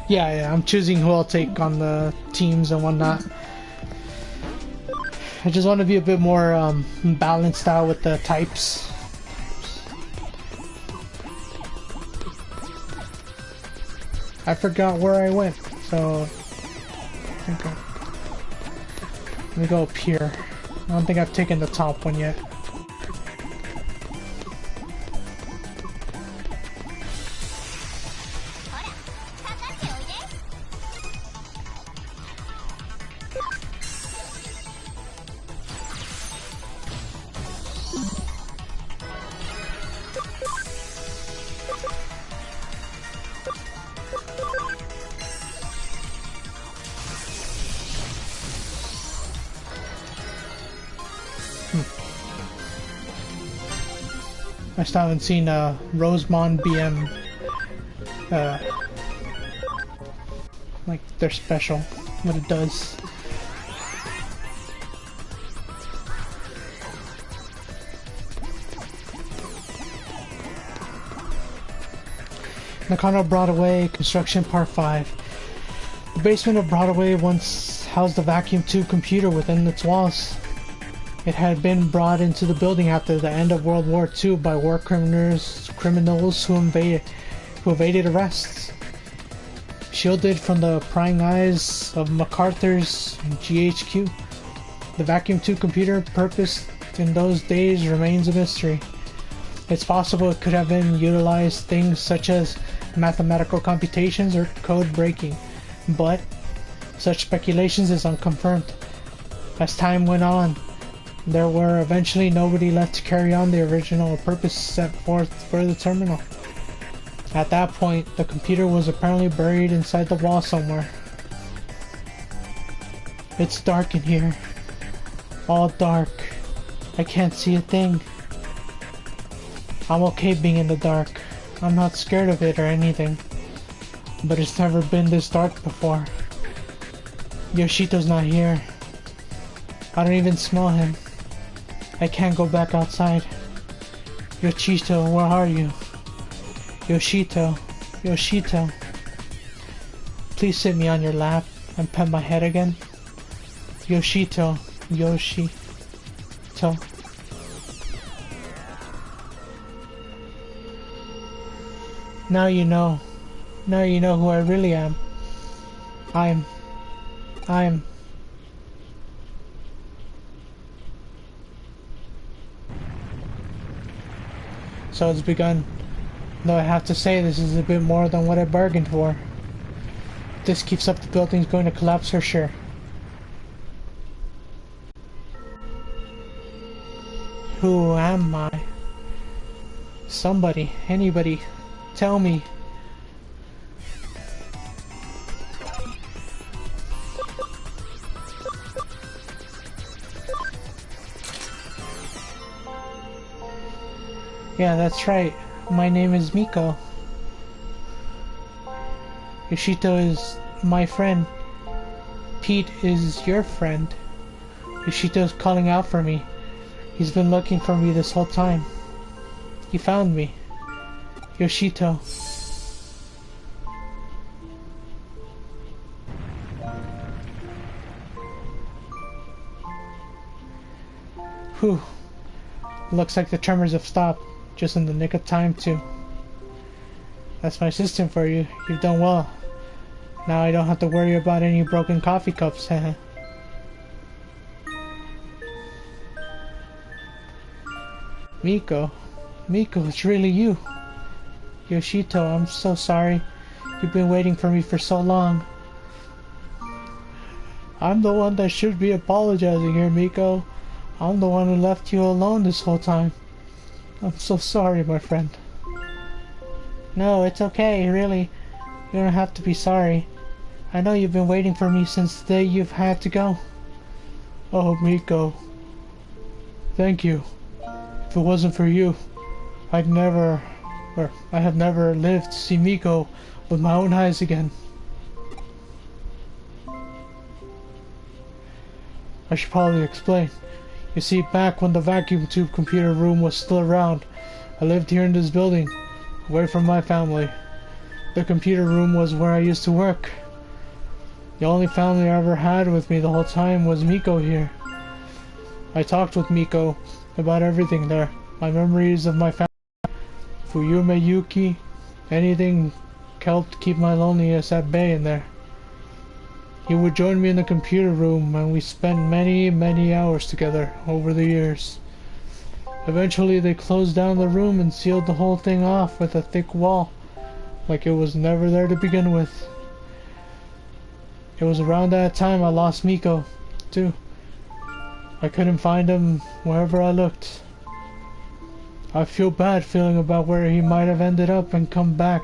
Yeah, I'm choosing who I'll take on the teams and whatnot. I just want to be a bit more balanced out with the types. I forgot where I went, so I think let me go up here. I don't think I've taken the top one yet. I still haven't seen Rosemon BM like their special, what it does. Nakano Broadway Construction Part 5. The basement of Broadway once housed a vacuum tube computer within its walls. It had been brought into the building after the end of World War II by war criminals who evaded arrests. Shielded from the prying eyes of MacArthur's GHQ, the vacuum tube computer purpose in those days remains a mystery. It's possible it could have been utilized things such as mathematical computations or code breaking, but such speculations is unconfirmed. As time went on, there were eventually nobody left to carry on the original purpose set forth for the terminal. At that point, the computer was apparently buried inside the wall somewhere. It's dark in here. All dark. I can't see a thing. I'm okay being in the dark. I'm not scared of it or anything. But it's never been this dark before. Yoshito's not here. I don't even smell him. I can't go back outside. Yoshito, where are you? Yoshito, Yoshito. Please sit me on your lap and pet my head again. Yoshito, Yoshito. Now you know. Now you know who I really am. I'm... So it's begun. Though I have to say this is a bit more than what I bargained for. If this keeps up, the building's going to collapse for sure. Who am I? Somebody, anybody, tell me. Yeah, that's right. My name is Miko. Yoshito is my friend. Pete is your friend. Yoshito's calling out for me. He's been looking for me this whole time. He found me. Yoshito. Whew. Looks like the tremors have stopped. Just in the nick of time, too. That's my system for you. You've done well. Now I don't have to worry about any broken coffee cups, haha. Miko. Miko, it's really you. Yoshito, I'm so sorry. You've been waiting for me for so long. I'm the one that should be apologizing here, Miko. I'm the one who left you alone this whole time. I'm so sorry, my friend. No, it's okay, really. You don't have to be sorry. I know you've been waiting for me since the day you've had to go. Oh, Miko. Thank you. If it wasn't for you, I have never lived to see Miko with my own eyes again. I should probably explain. You see, back when the vacuum tube computer room was still around, I lived here in this building, away from my family. The computer room was where I used to work. The only family I ever had with me the whole time was Miko here. I talked with Miko about everything there. My memories of my family, Fuyume Yuki, anything helped keep my loneliness at bay in there. He would join me in the computer room, and we spent many hours together over the years. Eventually they closed down the room and sealed the whole thing off with a thick wall, like it was never there to begin with. It was around that time I lost Miko, too. I couldn't find him wherever I looked. I feel bad feeling about where he might have ended up and come back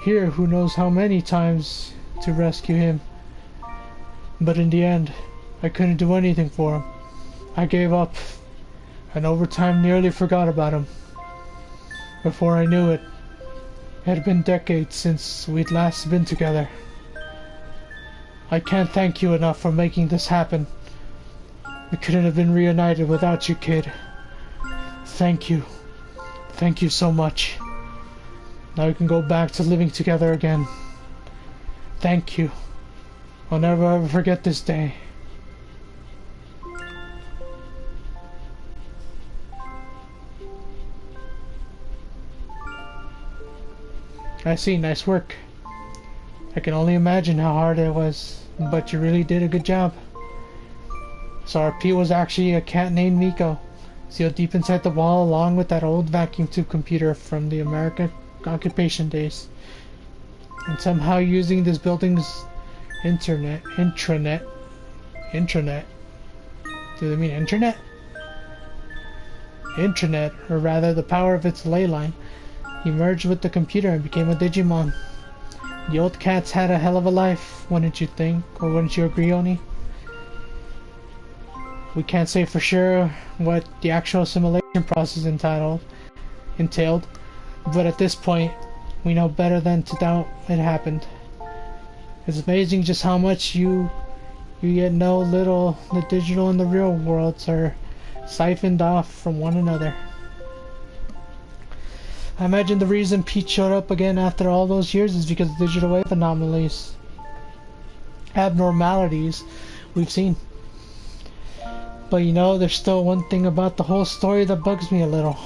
here who knows how many times to rescue him. But in the end, I couldn't do anything for him. I gave up, and over time nearly forgot about him. Before I knew it, it had been decades since we'd last been together. I can't thank you enough for making this happen. We couldn't have been reunited without you, kid. Thank you. Thank you so much. Now we can go back to living together again. Thank you. I'll never ever forget this day. I see, nice work. I can only imagine how hard it was, but you really did a good job. So our P was actually a cat named Miko, sealed deep inside the wall along with that old vacuum tube computer from the American occupation days. And somehow using this building's intranet. Do they mean internet? Intranet, or rather the power of its ley line. He merged with the computer and became a Digimon. The old cats had a hell of a life, wouldn't you think? Or wouldn't you agree, Oni? We can't say for sure what the actual assimilation process entailed, but at this point, we know better than to doubt it happened. It's amazing just how much you yet know little the digital and the real worlds are siphoned off from one another. I imagine the reason Pete showed up again after all those years is because of digital wave anomalies, abnormalities we've seen. But you know, there's still one thing about the whole story that bugs me a little.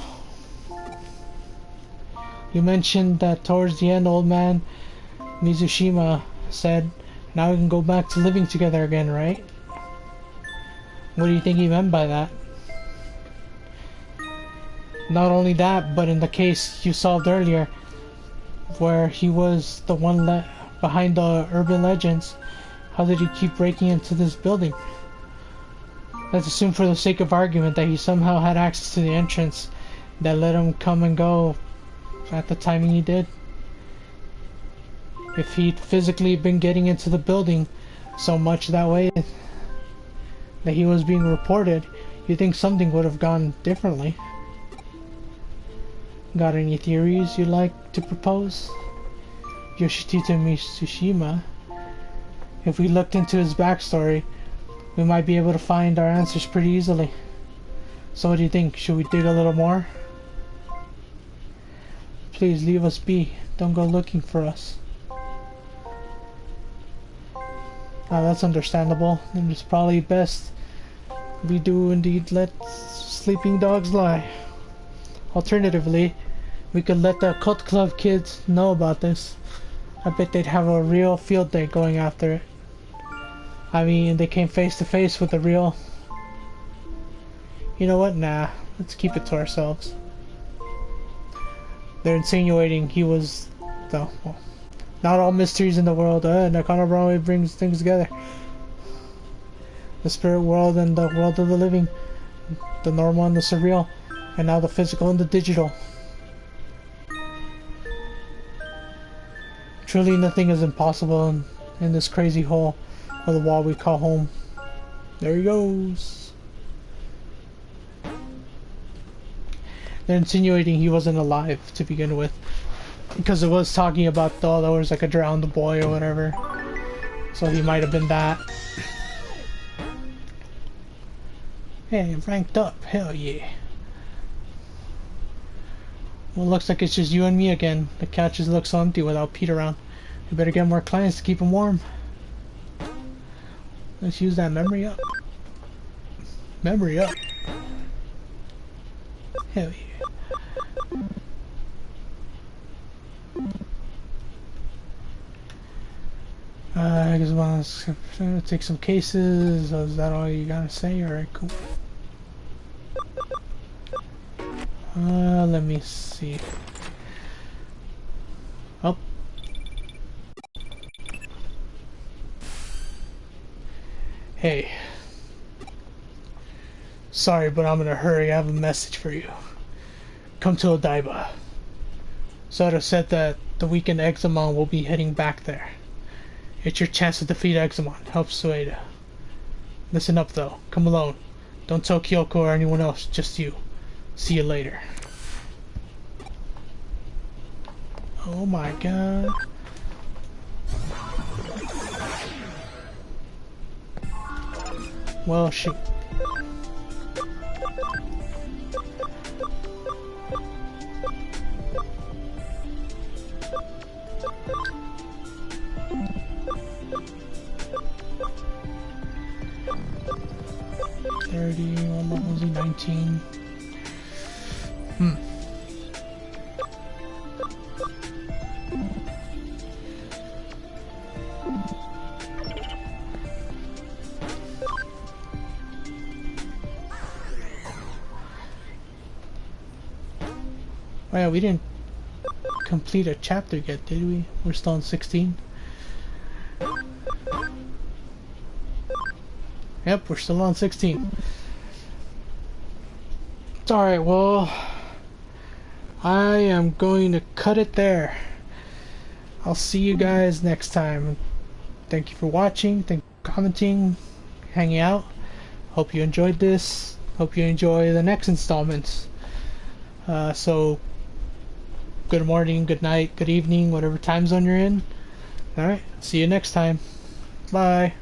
You mentioned that towards the end, old man Mizushima said, now we can go back to living together again, right? What do you think he meant by that? Not only that, but in the case you solved earlier, where he was the one behind the urban legends, how did he keep breaking into this building? Let's assume for the sake of argument that he somehow had access to the entrance that let him come and go at the timing he did. If he'd physically been getting into the building so much that way that he was being reported, you'd think something would have gone differently. Got any theories you'd like to propose? Yoshiteru Mitsushima. If we looked into his backstory, we might be able to find our answers pretty easily. So what do you think? Should we dig a little more? Please leave us be. Don't go looking for us. Now that's understandable, and it's probably best we do indeed let sleeping dogs lie. Alternatively, we could let the Cult Club kids know about this. I bet they'd have a real field day going after it. I mean, they came face to face with the real... You know what? Nah, let's keep it to ourselves. They're insinuating he was... Well, not all mysteries in the world. Nakano Broadway brings things together. The spirit world and the world of the living. The normal and the surreal. And now the physical and the digital. Truly nothing is impossible in this crazy hole of the wall we call home. There he goes. They're insinuating he wasn't alive to begin with. Because it was talking about, oh, there was like a drowned boy or whatever. So he might have been that. Hey, ranked up. Hell yeah. Well, looks like it's just you and me again. The couches look so empty without Pete around. We better get more clients to keep him warm. Let's use that memory up. Memory up. Hell yeah. I guess I'm gonna take some cases. Oh, is that all you gotta say? Alright, cool. Let me see. Oh. Hey. Sorry, but I'm in a hurry. I have a message for you. Come to Odaiba. Soda said that the weekend Examon will be heading back there. It's your chance to defeat Examon. Help Sueda. Listen up though. Come alone. Don't tell Kyoko or anyone else. Just you. See you later. Oh my god. Well, shoot. What was he? 19. Oh yeah, we didn't complete a chapter yet, did we? We're still on 16. Yep, we're still on 16. Alright, well, I am going to cut it there. I'll see you guys next time. Thank you for watching, thank you for commenting, hanging out. Hope you enjoyed this. Hope you enjoy the next installments. So, good morning, good night, good evening, whatever time zone you're in. Alright, see you next time. Bye.